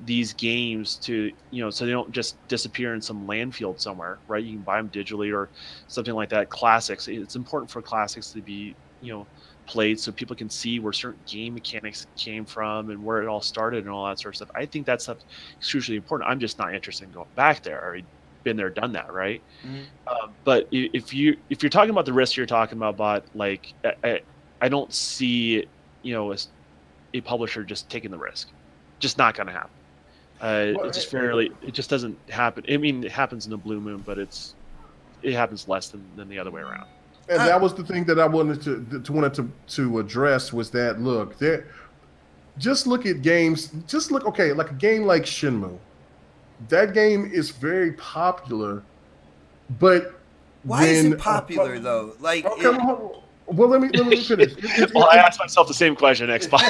these games to, so they don't just disappear in some landfill somewhere, right? You can buy them digitally or something like that. Classics. It's important for classics to be, played so people can see where certain game mechanics came from and where it all started and all that sort of stuff. I think that stuff is crucially important. I'm just not interested in going back there. I already been there, done that, right? Mm-hmm. But if you're talking about the risk you're talking about, like I don't see a publisher just taking the risk. Just not going to happen. It just doesn't happen. I mean, it happens in a blue moon, but it happens less than the other way around. And that was the thing that I wanted to address was that, look, just look at games. Just look, okay, like a game like Shenmue. That game is very popular, but why is it popular though? Like, okay, well, let me finish. I asked myself the same question. Xbox.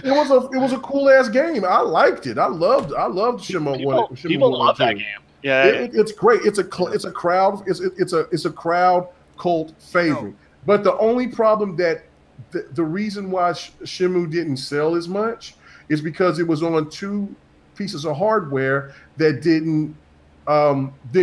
It was a cool ass game. I liked it. I loved Shenmue. People love that game. Yeah, it's great. It's a crowd cult favorite. But the only problem that the reason why Shenmue didn't sell as much is because it was on 2 pieces of hardware that didn't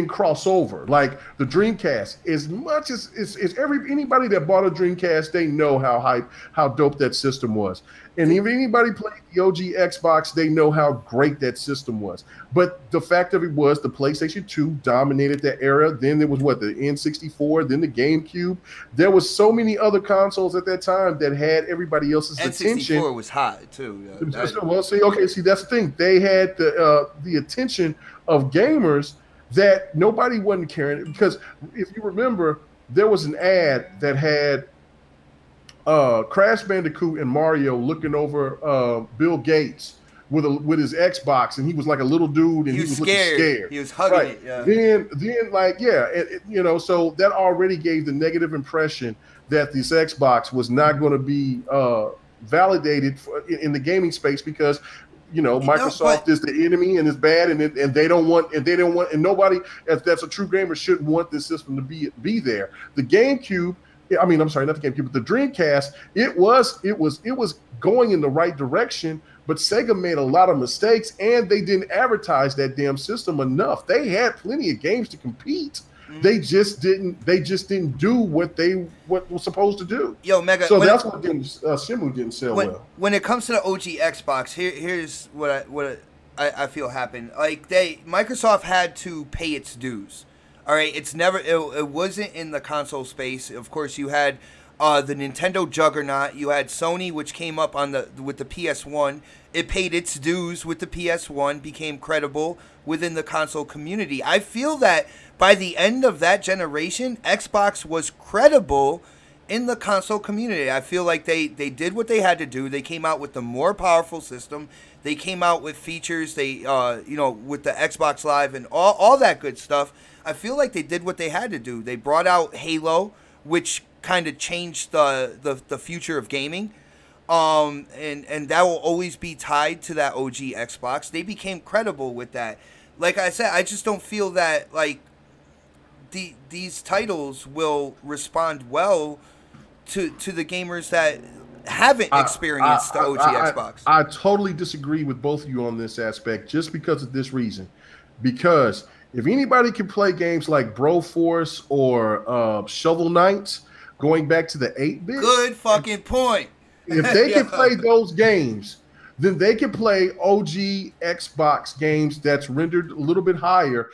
cross over. Like the Dreamcast, as much as anybody that bought a Dreamcast, they know how dope that system was. And if anybody played the OG Xbox, they know how great that system was. But the fact of it was the PlayStation 2 dominated that era. Then there was the N64, then the GameCube. There was so many other consoles at that time that had everybody else's attention. N64 was hot too. Well, see, that's the thing. They had the attention of gamers that nobody wasn't caring. Because if you remember, there was an ad that had Crash Bandicoot and Mario looking over Bill Gates with his Xbox, and he was like a little dude, and he was looking scared. He was hugging it. Yeah. Then so that already gave the negative impression that this Xbox was not going to be validated in the gaming space because Microsoft is the enemy and is bad, and they don't want, and nobody that's a true gamer shouldn't want this system to be there. The GameCube. I'm sorry, not the GameCube, but the Dreamcast. It was going in the right direction, but Sega made a lot of mistakes, and they didn't advertise that damn system enough. They had plenty of games to compete. Mm-hmm. They just didn't do what was supposed to do. Yo, Mega. So that's what Shenmue didn't sell well. When it comes to the OG Xbox, here's what I feel happened. Like Microsoft had to pay its dues. All right, it wasn't in the console space. Of course, you had the Nintendo juggernaut. You had Sony, which came up with the PS1. It paid its dues with the PS1, became credible within the console community. I feel that by the end of that generation, Xbox was credible in the console community. I feel like they did what they had to do. They came out with the more powerful system. They came out with features. They with the Xbox Live and all that good stuff. I feel like they did what they had to do. They brought out Halo, which kind of changed the future of gaming. And that will always be tied to that OG Xbox. They became credible with that. Like I said, I just don't feel that like these titles will respond well to the gamers that haven't experienced the OG Xbox. I totally disagree with both of you on this aspect, just because of this reason. Because if anybody can play games like Broforce or Shovel Knight, going back to the 8-bit, good fucking point. If they can play those games, then they can play OG Xbox games that's rendered a little bit higher.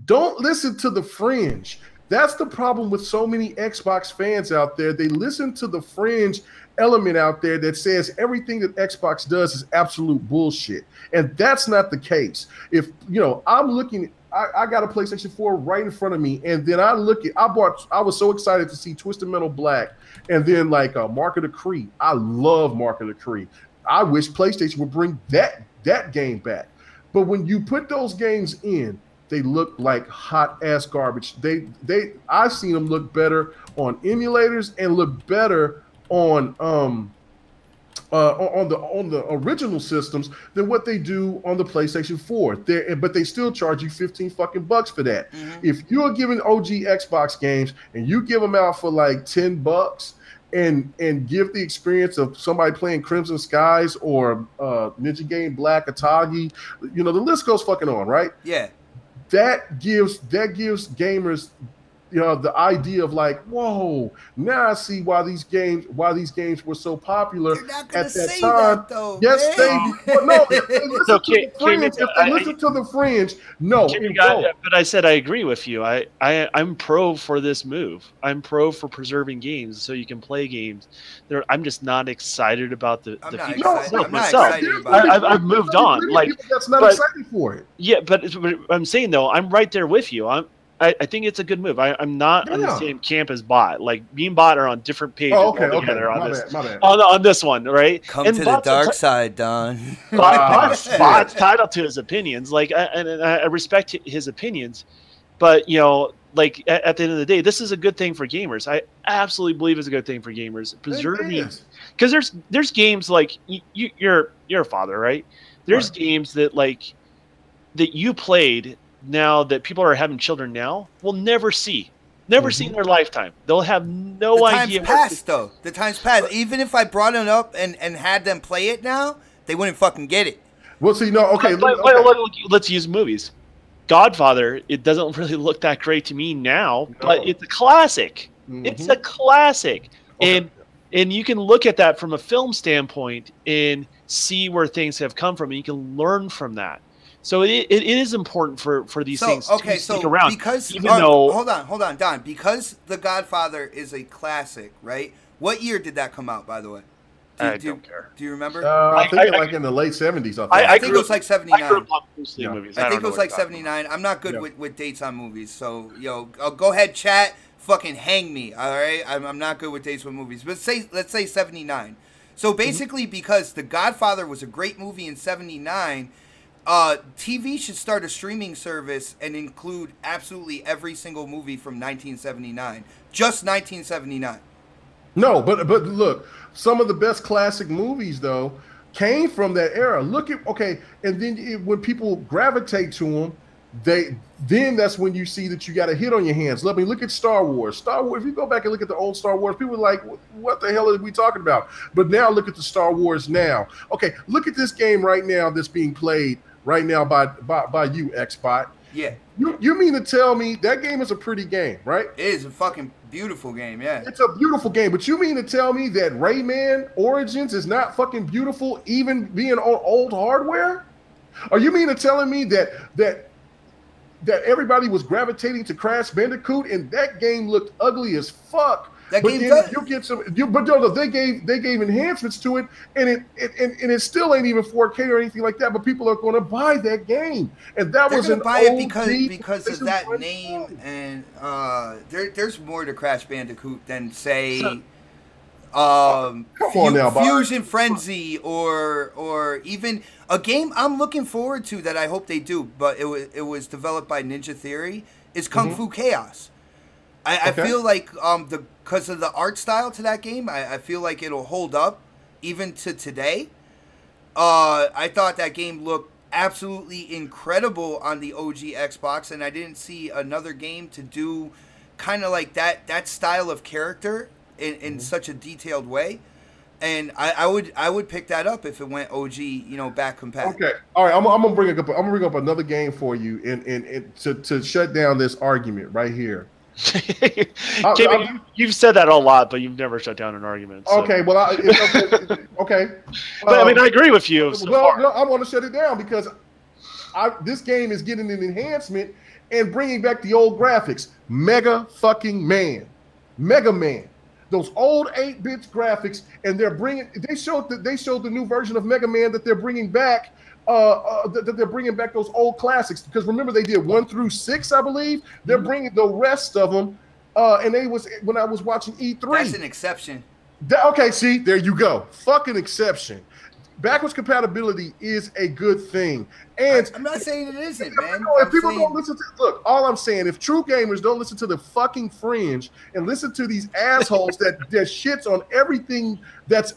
Don't listen to the fringe. That's the problem with so many Xbox fans out there. They listen to the fringe element out there that says everything that Xbox does is absolute bullshit. And that's not the case. If, I'm looking, I got a PlayStation 4 right in front of me, and then I was so excited to see Twisted Metal Black, and then like Mark of the Cree. I love Mark of the Cree. I wish PlayStation would bring that game back. But when you put those games in, they look like hot ass garbage. I've seen them look better on emulators and look better on the original systems than what they do on the PlayStation 4. But they still charge you $15 for that. Mm-hmm. If you're giving OG Xbox games and you give them out for like $10 and give the experience of somebody playing Crimson Skies or Ninja Game Black, Atagi, the list goes fucking on, right? Yeah. That gives gamers the idea of like, whoa, now I see why these games were so popular at that time. That though, yes, man. If they listen to the fringe, no. But I said I agree with you. I'm pro for this move. I'm pro for preserving games so you can play games. I'm just not excited about the future myself. I've moved on. Like that's not excited for it. Yeah, but I'm saying though, I'm right there with you. I think it's a good move. I'm not on the same camp as Bot. Like me and Bot are on different pages altogether on this. My bad. On this one, right? Come to the dark side, Don. Bot's titled to his opinions. Like, and I respect his opinions, but like at the end of the day, this is a good thing for gamers. I absolutely believe it's a good thing for gamers. Preserving, because there's games like you're a father, right? There's games that that you played. Now that people are having children now, will never see. Never seen in their lifetime. They'll have no idea. The time's passed, though. The time's passed. Even if I brought it up and had them play it now, they wouldn't fucking get it. Well, see, no, okay. Let's use movies. Godfather, it doesn't really look that great to me now, but it's a classic. It's a classic. And you can look at that from a film standpoint and see where things have come from, and you can learn from that. So it is important for these things to stick around. Because, hold on, Don. Because The Godfather is a classic, right? What year did that come out, by the way? I don't care. Do you remember? I think like in the late 70s. I think it was like 79. I grew up on movies. I think it was like 79. I'm not good with dates on movies, so go ahead, chat. Fucking hang me, all right? I'm not good with dates with movies, but let's say 79. So basically, because The Godfather was a great movie in 79, TV should start a streaming service and include absolutely every single movie from 1979. Just 1979. No, but look, some of the best classic movies though came from that era. Look at and then when people gravitate to them, then that's when you see that you got a hit on your hands. Let me look at Star Wars. Star Wars. If you go back and look at the old Star Wars, people are like, "What the hell are we talking about?" But now look at the Star Wars now. Okay, look at this game right now that's being played right now by you, Xbot. Yeah. You mean to tell me that game is a pretty game, right? It is a fucking beautiful game, yeah. It's a beautiful game, but you mean to tell me that Rayman Origins is not fucking beautiful, even being on old hardware? Or you mean to telling me that everybody was gravitating to Crash Bandicoot and that game looked ugly as fuck? That but game then does. you get some, but no, they gave enhancements to it, and it still ain't even 4K or anything like that. But people are going to buy that game, and that was an buy it because of that name. And there's more to Crash Bandicoot than say Fusion Frenzy or even a game I'm looking forward to that I hope they do. But it was developed by Ninja Theory. Is Kung Fu Chaos. I feel like because of the art style to that game, I feel like it'll hold up even to today. I thought that game looked absolutely incredible on the OG Xbox, and I didn't see another game to do kind of like that style of character in such a detailed way. And I would pick that up if it went OG, back compat. Okay, all right. I'm gonna bring up another game for you, and to shut down this argument right here. You've said that a lot, but you've never shut down an argument. So. Okay, well, okay. But I mean, I agree with you. So far. No, I want to shut it down because this game is getting an enhancement and bringing back the old graphics. Mega Man, those old 8-bit graphics, and they showed the new version of Mega Man that they're bringing back. That they're bringing back those old classics, because remember they did 1 through 6, I believe. They're bringing the rest of them, and when I was watching E3. That's an exception. Okay, see, there you go. Fucking exception. Backwards compatibility is a good thing, and I'm not saying it isn't, man. If people don't listen to all I'm saying, if true gamers don't listen to the fucking fringe and listen to these assholes that shits on everything that's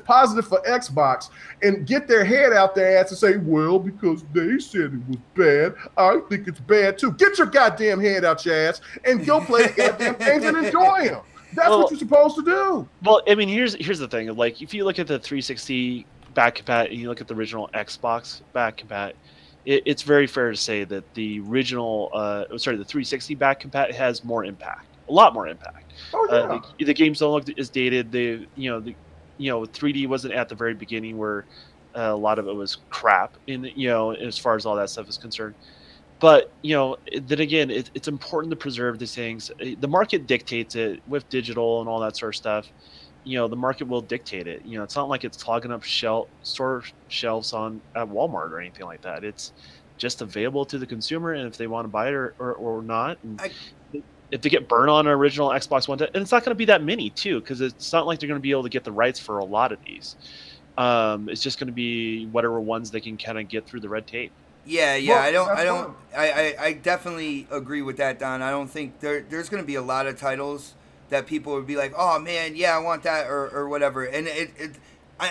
positive for Xbox and get their head out their ass and say, well, because they said it was bad, I think it's bad too. Get your goddamn head out your ass and go play the goddamn games and enjoy them. That's what you're supposed to do. Well, I mean, here's the thing. Like, if you look at the 360 back compat and you look at the original Xbox back compat, it's very fair to say that the original, the 360 back compat has more impact, a lot more impact. Oh yeah. The games don't look as dated. 3D wasn't at the very beginning where a lot of it was crap as far as all that stuff is concerned. But then again, it's important to preserve these things. The market dictates it with digital and all that sort of stuff. The market will dictate it. It's not like it's clogging up store shelves at Walmart or anything like that. It's just available to the consumer, and if they want to buy it or not. And if they get burned on an original Xbox One, and it's not going to be that many too, because it's not like they're going to be able to get the rights for a lot of these. It's just going to be whatever ones they can kind of get through the red tape. Yeah. I definitely agree with that, Don. I don't think there's going to be a lot of titles that people would be like, oh man, yeah, I want that or whatever. And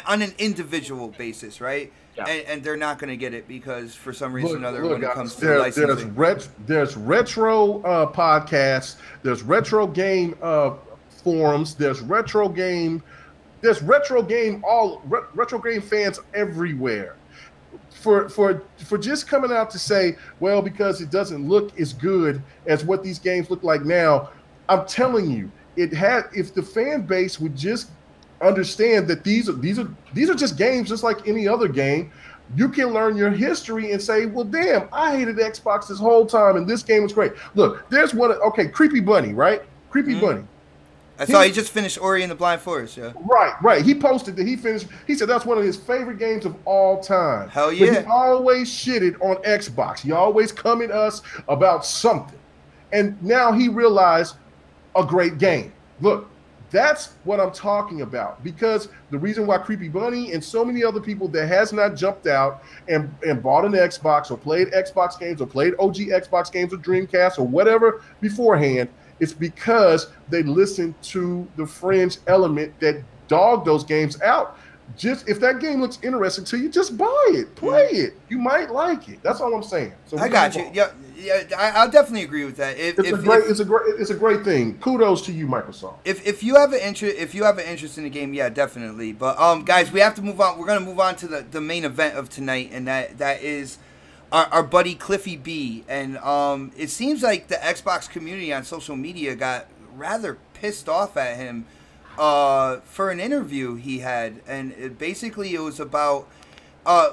on an individual basis, right? Yeah. And they're not going to get it because for some reason or other, when it comes to there's licensing. there's retro podcasts, there's retro game forums, there's retro game fans everywhere. For just coming out to say, well, because it doesn't look as good as what these games look like now, I'm telling you, if the fan base would just understand that these are just games, just like any other game. You can learn your history and say, well, damn, I hated Xbox this whole time, and this game was great. Look, there's one. Okay, Creepy Bunny, right? Creepy Bunny. I saw he just finished Ori and the Blind Forest. Yeah. Right. He posted that he finished. He said that's one of his favorite games of all time. Hell yeah. But he always shitted on Xbox. He always come at us about something, and now he realized a great game. Look. That's what I'm talking about, because the reason why Creepy Bunny and so many other people that has not jumped out and bought an Xbox or played Xbox games or played OG Xbox games or Dreamcast or whatever beforehand, it's because they listened to the fringe element that dogged those games out. Just if that game looks interesting to you, just buy it, play it. You might like it. That's all I'm saying. So I got you. Yeah, I'll definitely agree with that. It's a great thing. Kudos to you, Microsoft. If you have an interest in the game, yeah, definitely. But guys, we have to move on. We're gonna move on to the main event of tonight, and that is our buddy Cliffy B. And it seems like the Xbox community on social media got rather pissed off at him for an interview he had, and it was about I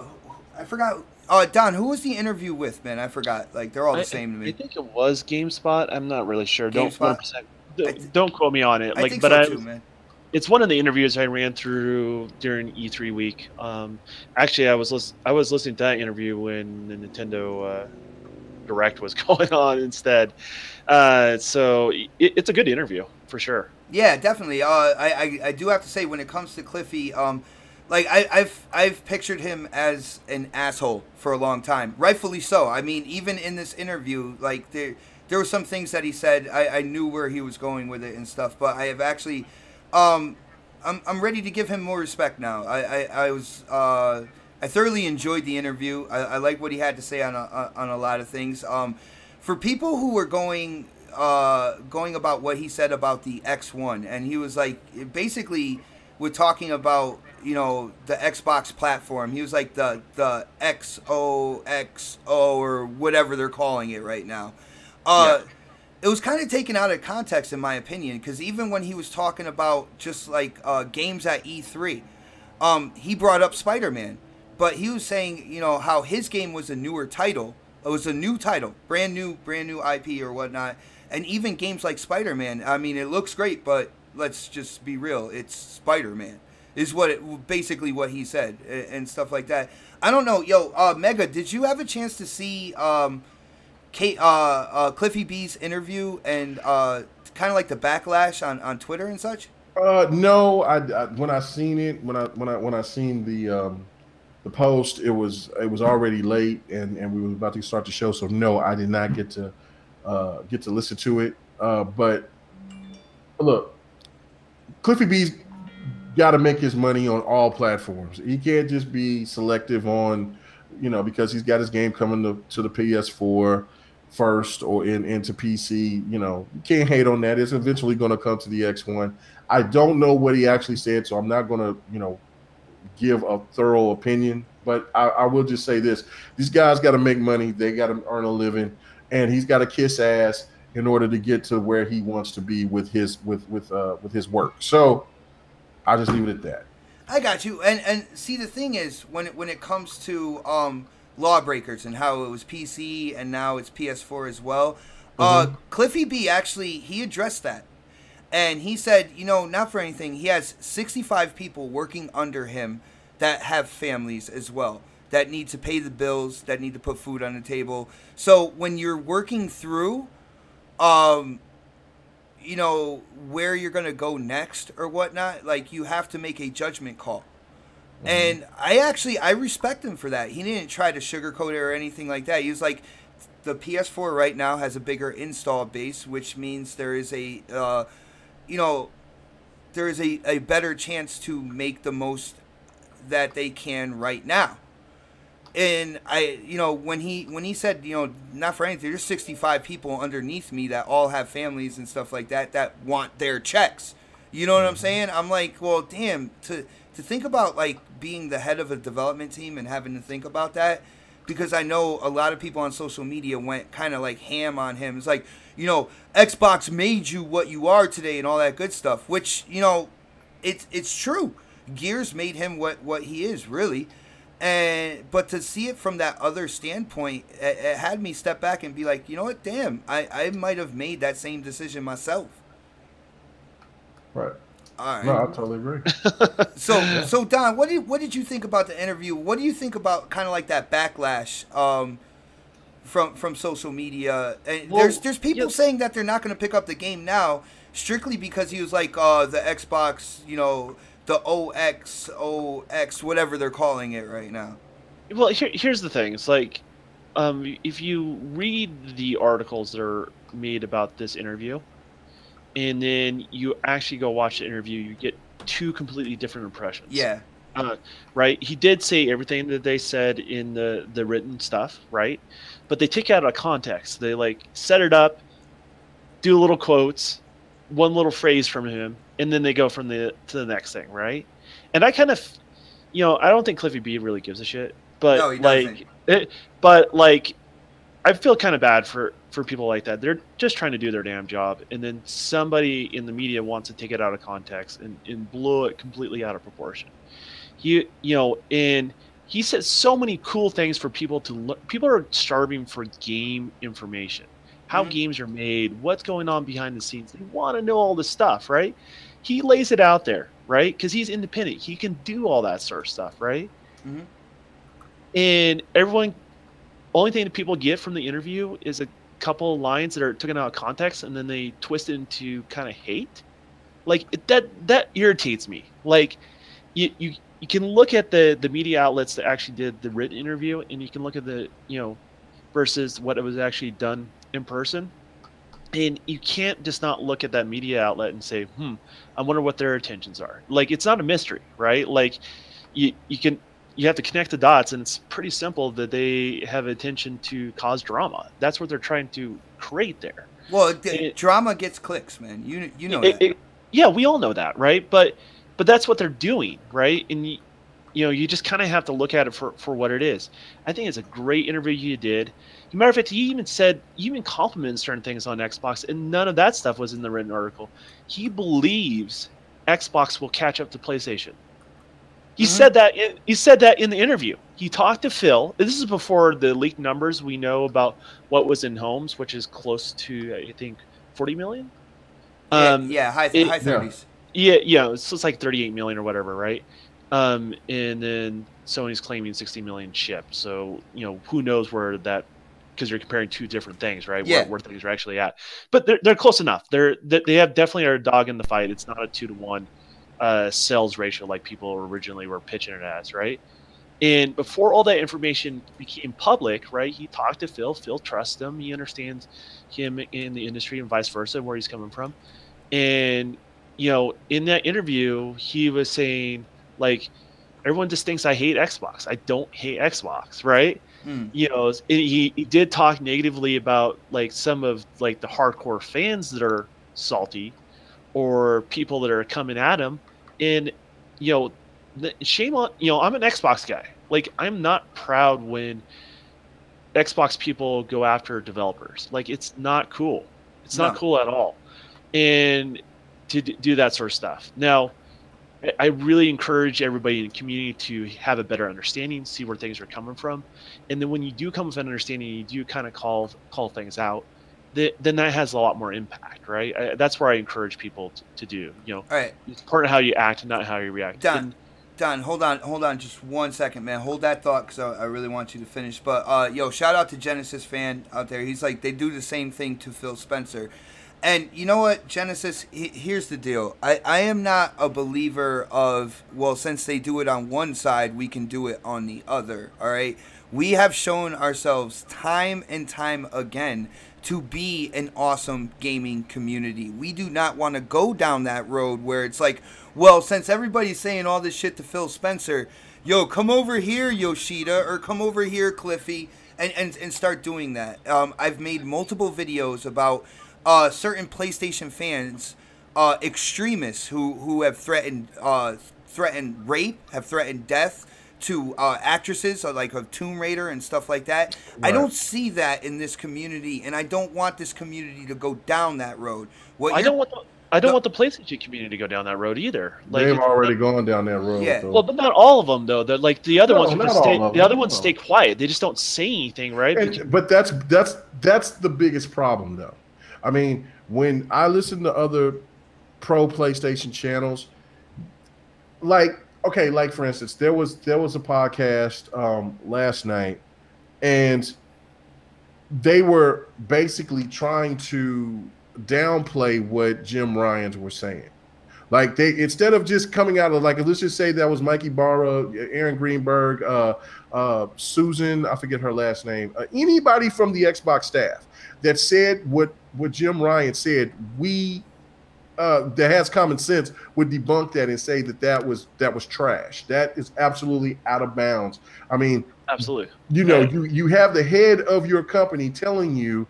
forgot. Don, who was the interview with, man? I forgot. Like, they're all the same to me. I think it was GameSpot. I'm not really sure. GameSpot? Don't quote me on it. I think so too, man. It's one of the interviews I ran through during E3 week. Actually, I was listening to that interview when the Nintendo Direct was going on instead. So it's a good interview for sure. Yeah, definitely. I do have to say, when it comes to Cliffy, like I've pictured him as an asshole for a long time, rightfully so. I mean, even in this interview, like there were some things that he said, I knew where he was going with it and stuff, but I have actually, I'm ready to give him more respect now. I thoroughly enjoyed the interview. I like what he had to say on a lot of things. For people who were going about what he said about the X1, and he was like, basically, we're talking about, you know, the Xbox platform. He was like the XOXO or whatever they're calling it right now. It was kind of taken out of context, in my opinion, because even when he was talking about just like games at E3, he brought up Spider-Man, but he was saying, you know, how his game was a newer title. It was a new title, brand new IP or whatnot. And even games like Spider-Man, I mean, it looks great, but let's just be real. It's Spider-Man, is basically what he said, and stuff like that. I don't know. Yo, Mega, did you have a chance to see Cliffy B's interview and kind of like the backlash on Twitter and such? No, I when I seen it, when I seen the post, it was already late, and we were about to start the show. So no, I did not get to listen to it. But look, Cliffy B's got to make his money on all platforms. He can't just be selective on, you know, because he's got his game coming to the PS4 first or into PC. You know, you can't hate on that. It's eventually going to come to the X1. I don't know what he actually said, so I'm not going to, you know, give a thorough opinion. But I will just say this: these guys got to make money. They got to earn a living, and he's got to kiss ass in order to get to where he wants to be with his his work. So I'll just leave it at that. I got you. And see, the thing is, when it comes to Lawbreakers and how it was PC and now it's PS4 as well, Cliffy B actually, he addressed that. And he said, you know, not for anything, he has 65 people working under him that have families as well, that need to pay the bills, that need to put food on the table. So when you're working through, you know, where you're going to go next or whatnot, like, you have to make a judgment call. And I respect him for that. He didn't try to sugarcoat it or anything like that. He was like, the PS4 right now has a bigger install base, which means there is a, you know, there is a better chance to make the most that they can right now. And when he said, not for anything, there's 65 people underneath me that all have families and stuff like that want their checks. You know what I'm saying? I'm like, well, damn, to think about like being the head of a development team and having to think about that, because I know a lot of people on social media went kind of like ham on him. It's like, Xbox made you what you are today and all that good stuff, which, it's true. Gears made him what he is, really. But to see it from that other standpoint, it had me step back and be like, you know what, damn, I might have made that same decision myself. Right. All right. No, I totally agree. So Don, what did you think about the interview? What do you think about kind of like that backlash from social media? And there's people saying that they're not going to pick up the game now strictly because he was like the Xbox, the OX, whatever they're calling it right now. Well, here's the thing. It's like, if you read the articles that are made about this interview, and then you actually go watch the interview, you get two completely different impressions. Yeah. Right? He did say everything that they said in the written stuff, right? But they take it out of context. They, like, set it up, do little quotes, one little phrase from him, and then they go to the next thing, right? And I kind of, I don't think Cliffy B really gives a shit, but no, he doesn't. I feel kind of bad for people like that. They're just trying to do their damn job, and then somebody in the media wants to take it out of context and blow it completely out of proportion. And he said so many cool things for people to look. People are starving for game information. How games are made, what's going on behind the scenes. They want to know all this stuff, right? He lays it out there, right? Because he's independent. He can do all that sort of stuff, right? Mm-hmm. And only thing that people get from the interview is a couple of lines that are taken out of context, and then they twist it into kind of hate. Like, that irritates me. Like, you can look at the media outlets that actually did the written interview, and you can look at the versus what it was actually done in person, and you can't just not look at that media outlet and say, I wonder what their intentions are. Like, it's not a mystery, right? Like, you have to connect the dots, and it's pretty simple that they have intention to cause drama. That's what they're trying to create there. Well, drama gets clicks, man. You know that. Yeah, we all know that, right? But that's what they're doing, right? And you just kind of have to look at it for what it is. I think it's a great interview you did. As a matter of fact, he even complimented certain things on Xbox, and none of that stuff was in the written article. He believes Xbox will catch up to PlayStation. He said that in the interview. He talked to Phil. This is before the leaked numbers we know about what was in homes, which is close to, I think, 40 million. High 30s. Yeah. So it's like 38 million or whatever, right? And then Sony's claiming 60 million shipped. So who knows where that, because you're comparing two different things, right? Yeah. Where things are actually at. But they're close enough. They have definitely are a dog in the fight. It's not a 2-to-1 sales ratio like people originally were pitching it as, right? And before all that information became public, right, he talked to Phil. Phil trusts him. He understands him in the industry and vice versa, where he's coming from. And in that interview, he was saying, like, everyone just thinks I hate Xbox. I don't hate Xbox, right? He did talk negatively about, like, some of, like, the hardcore fans that are salty, or people that are coming at him. And shame on I'm an Xbox guy. Like, I'm not proud when Xbox people go after developers. Like, it's not cool. It's not cool at all. And to do that sort of stuff. Now, I really encourage everybody in the community to have a better understanding, see where things are coming from, and then when you do come with an understanding, you do kind of call things out. Then that has a lot more impact, right? That's where I encourage people to do. All right. It's part of how you act and not how you react. Don, hold on just 1 second, man. Hold that thought, because I really want you to finish. But, shout out to Genesis fan out there. He's like, they do the same thing to Phil Spencer. And you know what, Genesis, here's the deal. I am not a believer of, well, since they do it on one side, we can do it on the other, all right? We have shown ourselves time and time again to be an awesome gaming community. We do not want to go down that road where it's like, well, since everybody's saying all this shit to Phil Spencer, yo, come over here, Yoshida, or come over here, Cliffy, and start doing that. I've made multiple videos about certain PlayStation fans, extremists who have threatened rape, have threatened death to actresses, like of Tomb Raider and stuff like that. Right. I don't see that in this community, and I don't want this community to go down that road. I don't want the PlayStation community to go down that road either. Like, they've already gone down that road. Yeah. Well, but not all of them though. They're like the other ones stay quiet. They just don't say anything, right? But that's the biggest problem though. I mean, when I listen to other pro PlayStation channels, like for instance, there was a podcast last night, and they were basically trying to downplay what Jim Ryan were saying. Like, they, instead of just coming out of, like, let's just say that was Mikey Barra, Aaron Greenberg, Susan, I forget her last name, anybody from the Xbox staff that said what Jim Ryan said, that has common sense would debunk that and say that was trash. That is absolutely out of bounds. I mean, absolutely. You know, you have the head of your company telling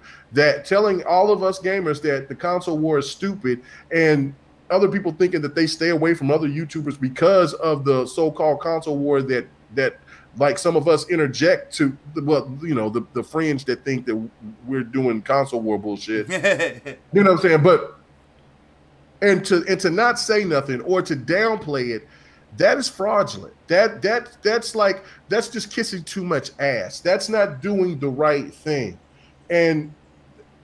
all of us gamers that the console war is stupid, and other people thinking that they stay away from other YouTubers because of the so-called console war that like some of us interject to, the fringe that think that we're doing console war bullshit. You know what I'm saying? But and to not say nothing or to downplay it, that is fraudulent. That's just kissing too much ass. That's not doing the right thing. And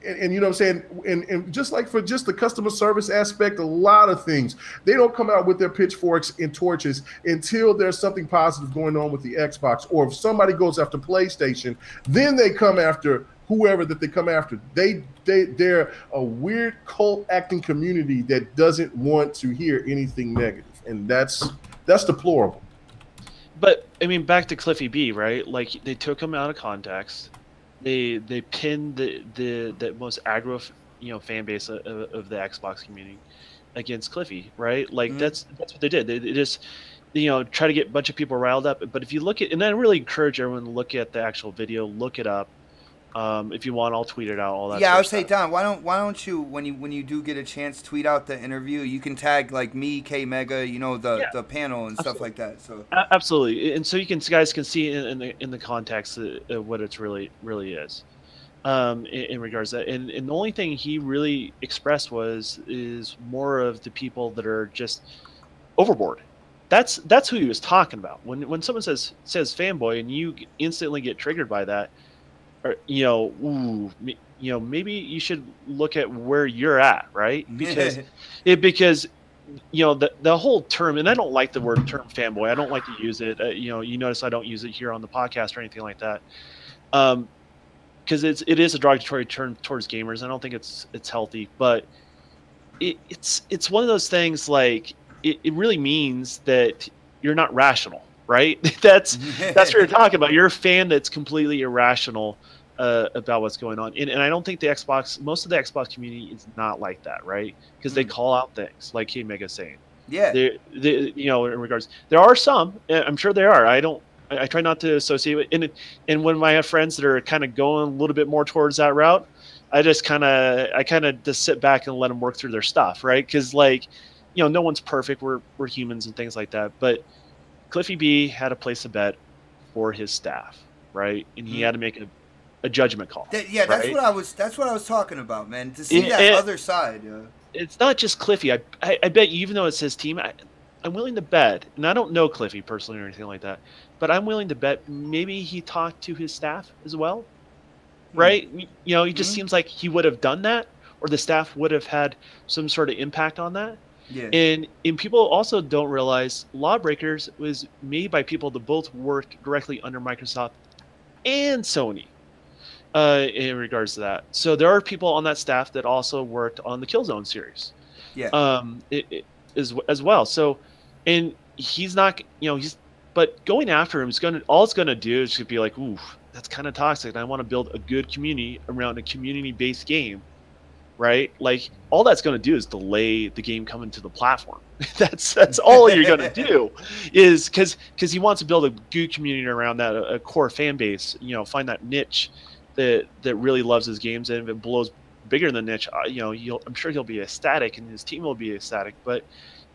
you know what I'm saying? And just like for just the customer service aspect, a lot of things, they don't come out with their pitchforks and torches until there's something positive going on with the Xbox, or if somebody goes after PlayStation, then they come after whoever that they come after. They're a weird cult acting community that doesn't want to hear anything negative, and that's deplorable. But I mean, back to Cliffy B, right? Like, they took him out of context. They pinned the most aggro fan base of the Xbox community against Cliffy, right? Like, that's what they did. They just try to get a bunch of people riled up. But if you look at, and I really encourage everyone to look at the actual video, look it up. If you want, I'll tweet it out. All that. Yeah, I would say, Don, why don't you, when you do get a chance, tweet out the interview? You can tag like me, K Mega, the panel and stuff like that. So absolutely, and so guys can see in the context of what it's really is, in regards to that. And the only thing he really expressed is more of the people that are just overboard. That's who he was talking about. When someone says fanboy and you instantly get triggered by that. Or, maybe you should look at where you're at, right? Because the whole term, and I don't like the word term fanboy. I don't like to use it. You notice I don't use it here on the podcast or anything like that, because it is a derogatory term towards gamers. I don't think it's healthy, but it's one of those things. Like, it really means that you're not rational. Right? That's what you're talking about. You're a fan that's completely irrational about what's going on. And I don't think most of the Xbox community is not like that, right? Because they call out things like K Mega's saying. Yeah. In regards, there are some. I'm sure there are. I try not to associate with. And when I have friends that are kind of going a little bit more towards that route, I kind of just sit back and let them work through their stuff, right? Because no one's perfect. We're humans and things like that, but Cliffy B had to place a bet for his staff, right? And he had to make a judgment call. That's what I was talking about, man. To see that other side. It's not just Cliffy. I bet you, even though it's his team, I'm willing to bet, and I don't know Cliffy personally or anything like that, but I'm willing to bet maybe he talked to his staff as well, right? He just seems like he would have done that, or the staff would have had some sort of impact on that. Yeah. And people also don't realize Lawbreakers was made by people that both worked directly under Microsoft and Sony in regards to that. So there are people on that staff that also worked on the Killzone series. Yeah. As well. So, and he's not, but going after him all it's gonna do is be like, ooh, that's kind of toxic. And I want to build a good community around a community-based game. right? Like all that's going to do is delay the game coming to the platform. that's all you're going to do, is because he wants to build a good community around that, a core fan base. You know, find that niche that really loves his games, and if it blows bigger than niche, you know, I'm sure he'll be ecstatic, and his team will be ecstatic. But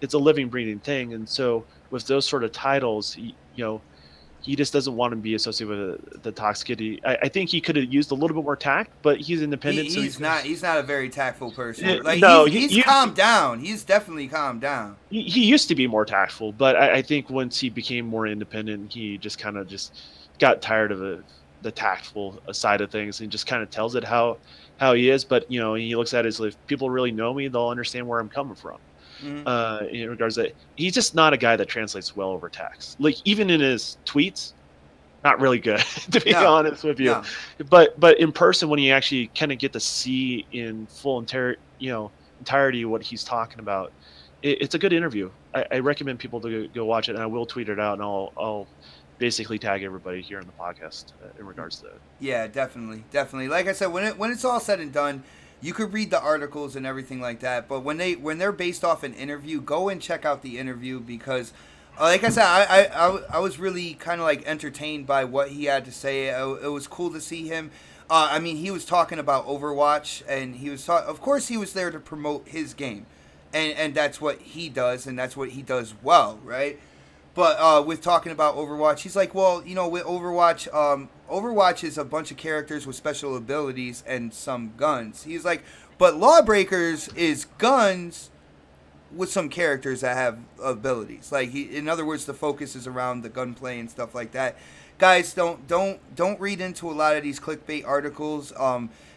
it's a living, breathing thing, and so with those sort of titles, you know, he just doesn't want to be associated with the toxicity. I think he could have used a little bit more tact, but he's independent. He's not a very tactful person. Like, no, he's calmed down. He's definitely calmed down. He used to be more tactful, but I think once he became more independent, he just kind of got tired of the tactful side of things, and just kind of tells it how he is. But you know, he looks at it as, if people really know me, they'll understand where I'm coming from. In regards to that, he's just not a guy that translates well over text. Like even in his tweets, not really good to be honest with you. No. But in person, when you actually kind of get to see in full entirety what he's talking about, it's a good interview. I recommend people to go watch it, and I will tweet it out, and I'll basically tag everybody here in the podcast in regards to that. Yeah, definitely. Like I said, when it's all said and done, you could read the articles and everything like that, but when they're based off an interview, go and check out the interview, because like I said, I was really kind of like entertained by what he had to say. It was cool to see him. I mean, he was talking about Overwatch, and of course he was there to promote his game, and that's what he does, and that's what he does well, right? But with talking about Overwatch, he's like, well, you know, with Overwatch, Overwatch is a bunch of characters with special abilities and some guns. He's like, but Lawbreakers is guns with some characters that have abilities. Like, in other words, the focus is around the gunplay and stuff like that. Guys, don't read into a lot of these clickbait articles.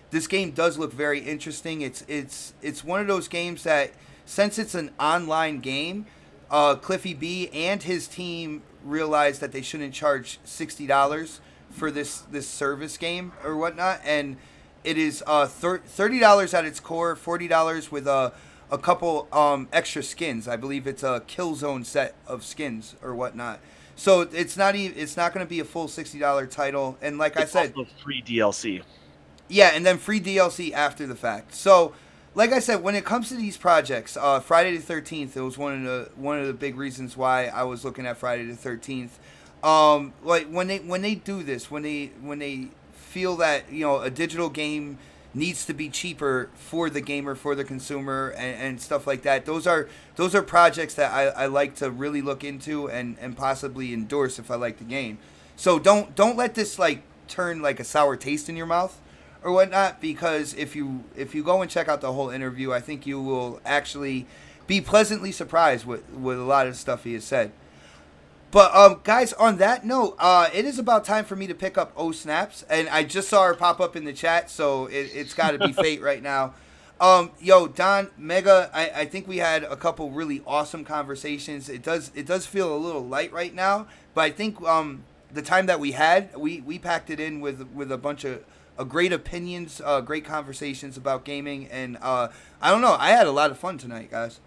This game does look very interesting. It's one of those games that, since it's an online game, Cliffy B and his team realized that they shouldn't charge $60 for this service game or whatnot, and it is $30 at its core, $40 with a couple extra skins. I believe it's a Killzone set of skins or whatnot. So it's not going to be a full $60 title, and like I said, also free DLC. Yeah, and then free DLC after the fact. So, like I said, when it comes to these projects, Friday the 13th, it was one of the big reasons why I was looking at Friday the 13th. Like when they do this, when they feel that, you know, a digital game needs to be cheaper for the gamer, for the consumer, and stuff like that. Those are projects that I like to really look into and possibly endorse if I like the game. So don't let this like turn like a sour taste in your mouth or whatnot, because if you go and check out the whole interview, I think you will actually be pleasantly surprised with a lot of the stuff he has said. But guys, on that note, it is about time for me to pick up O Snaps, and I just saw her pop up in the chat, so it's got to be fate right now. Yo, Don, Mega, I think we had a couple really awesome conversations. It does feel a little light right now, but I think the time that we had, we packed it in with a bunch of great opinions, great conversations about gaming, and I don't know, I had a lot of fun tonight, guys.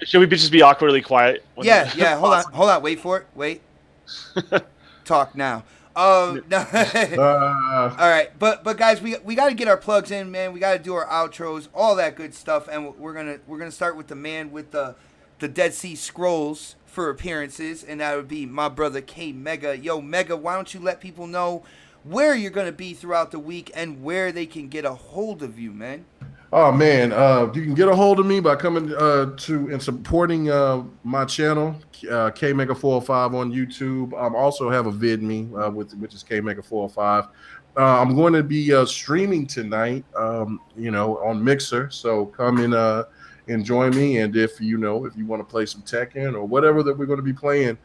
Should we just be awkwardly quiet? Yeah. Hold on. Wait for it. Wait. Talk now. No. All right, but guys, we got to get our plugs in, man. We got to do our outros, all that good stuff, and we're gonna start with the man with the Dead Sea Scrolls for appearances, and that would be my brother K Mega. Yo, Mega, why don't you let people know where you're gonna be throughout the week and where they can get a hold of you, man? Oh man, you can get a hold of me by coming to and supporting my channel, K Mega 405 on YouTube. I also have a VidMe which is K Mega 405. I'm going to be streaming tonight, on Mixer. So come and join me. And if you want to play some Tekken or whatever that we're going to be playing,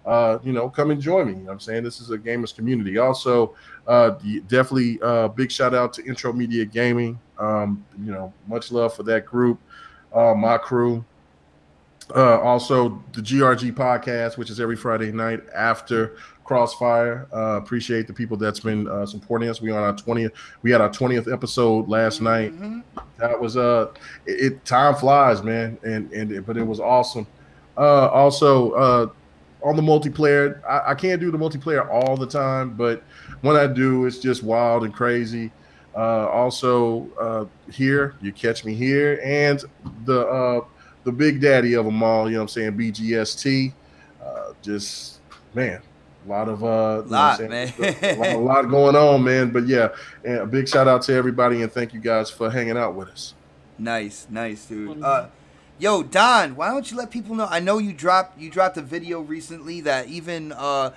come and join me. You know what I'm saying? This is a gamers community. Also, definitely big shout out to Intro Media Gaming. Much love for that group, my crew. Also the GRG podcast, which is every Friday night after Crossfire. Appreciate the people that's been supporting us. We had our 20th episode last night. That was time flies, man, but it was awesome. Also on the multiplayer, I can't do the multiplayer all the time, but when I do, it's just wild and crazy. Also, here you catch me here, and the big daddy of them all. You know what I'm saying? BGST. Just man. A lot of man. a lot going on, man. But yeah, and a big shout out to everybody, and thank you guys for hanging out with us. Nice, dude. Yo, Don, why don't you let people know? I know you dropped a video recently that even our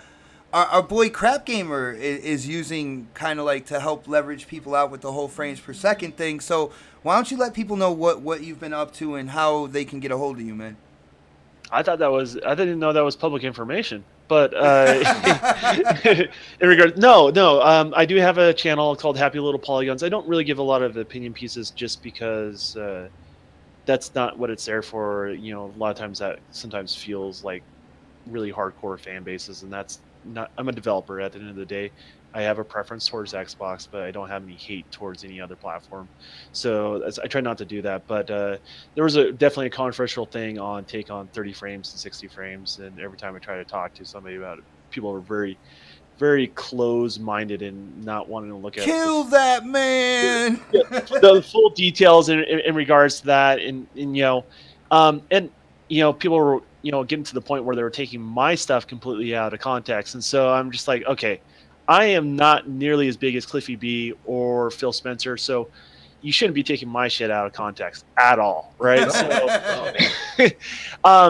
boy Crap Gamer is using, kind of like to help leverage people out with the whole frames per second thing. So why don't you let people know what you've been up to and how they can get a hold of you, man? I didn't know that was public information. But in regard, no, I do have a channel called Happy Little Polygons. I don't really give a lot of opinion pieces just because that's not what it's there for. You know, a lot of times that sometimes feels like really hardcore fan bases, and that's not. I'm a developer at the end of the day. I have a preference towards Xbox, but I don't have any hate towards any other platform. So I try not to do that. But there was definitely a controversial thing on take on 30 frames and 60 frames. And every time I try to talk to somebody about it, people are very, very close-minded and not wanting to look at Kill that man. the full details in regards to that. And people were, getting to the point where they were taking my stuff completely out of context. And so I'm just like, okay, I am not nearly as big as Cliffy B or Phil Spencer, so you shouldn't be taking my shit out of context at all, right?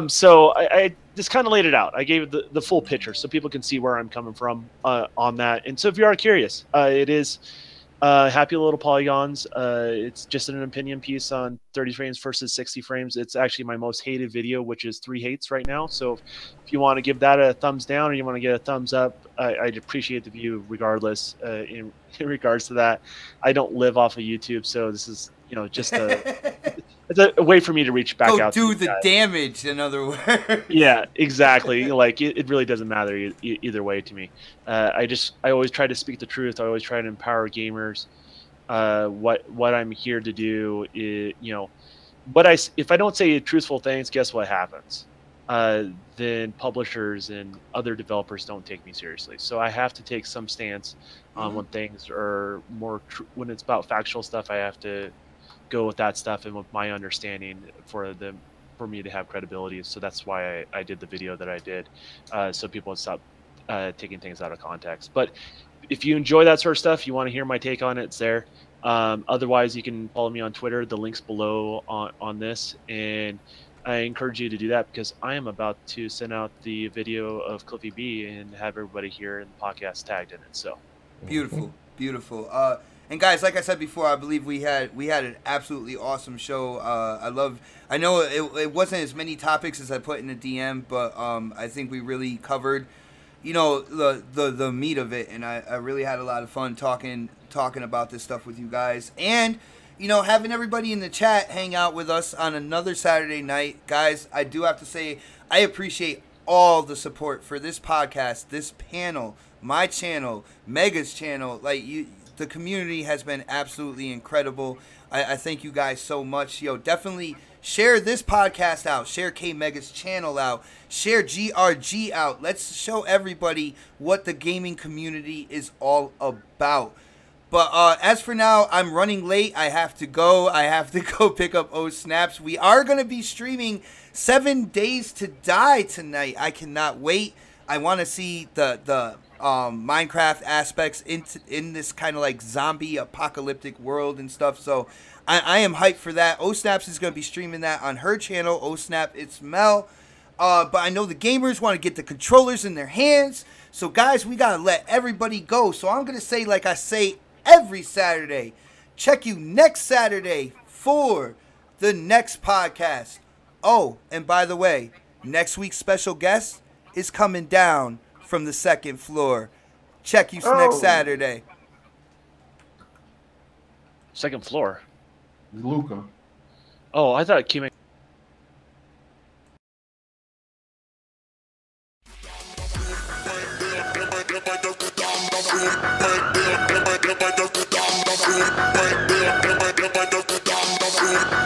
So I just kind of laid it out. I gave it the full picture so people can see where I'm coming from on that. And so if you are curious, it is Happy Little Polygons. It's just an opinion piece on 30 frames versus 60 frames. It's actually my most hated video, which is 3 hates right now. So if you want to give that a thumbs down or you want to get a thumbs up, I'd appreciate the view regardless. In regards to that, I don't live off of YouTube, so this is just it's a way for me to reach back out. Do the damage, in other words. Yeah, exactly. Like it really doesn't matter either way to me. I always try to speak the truth. I always try to empower gamers. What I'm here to do is, if I don't say truthful things, guess what happens? Then publishers and other developers don't take me seriously. So I have to take some stance on when things are more when it's about factual stuff. I have to go with that stuff and with my understanding for me to have credibility. So that's why I did the video that I did, so people would stop taking things out of context. But if you enjoy that sort of stuff, you want to hear my take on it, it's there. Otherwise, you can follow me on Twitter. The link's below on this, and I encourage you to do that because I am about to send out the video of Cliffy B and have everybody here in the podcast tagged in it. So beautiful. And guys, like I said before, I believe we had an absolutely awesome show. I know it wasn't as many topics as I put in the DM, but I think we really covered, the meat of it, and I really had a lot of fun talking about this stuff with you guys, and having everybody in the chat hang out with us on another Saturday night. Guys, I do have to say I appreciate all the support for this podcast, this panel, my channel, Mega's channel. The community has been absolutely incredible. I thank you guys so much. Definitely share this podcast out. Share K Mega's channel out. Share GRG out. Let's show everybody what the gaming community is all about. But as for now, I'm running late. I have to go. Pick up O Snaps. We are going to be streaming 7 Days to Die tonight. I cannot wait. I want to see the Minecraft aspects in this kind of like zombie apocalyptic world and stuff. So I am hyped for that. O Snaps is going to be streaming that on her channel, O Snap It's Mel. But I know the gamers want to get the controllers in their hands. So guys, we got to let everybody go. So I'm going to say, like I say every Saturday, check you next Saturday for the next podcast. Oh, and by the way, next week's special guest is coming down from the 2nd floor. Check you next Saturday. 2nd floor? Luca. Oh, I thought it came in. Bye.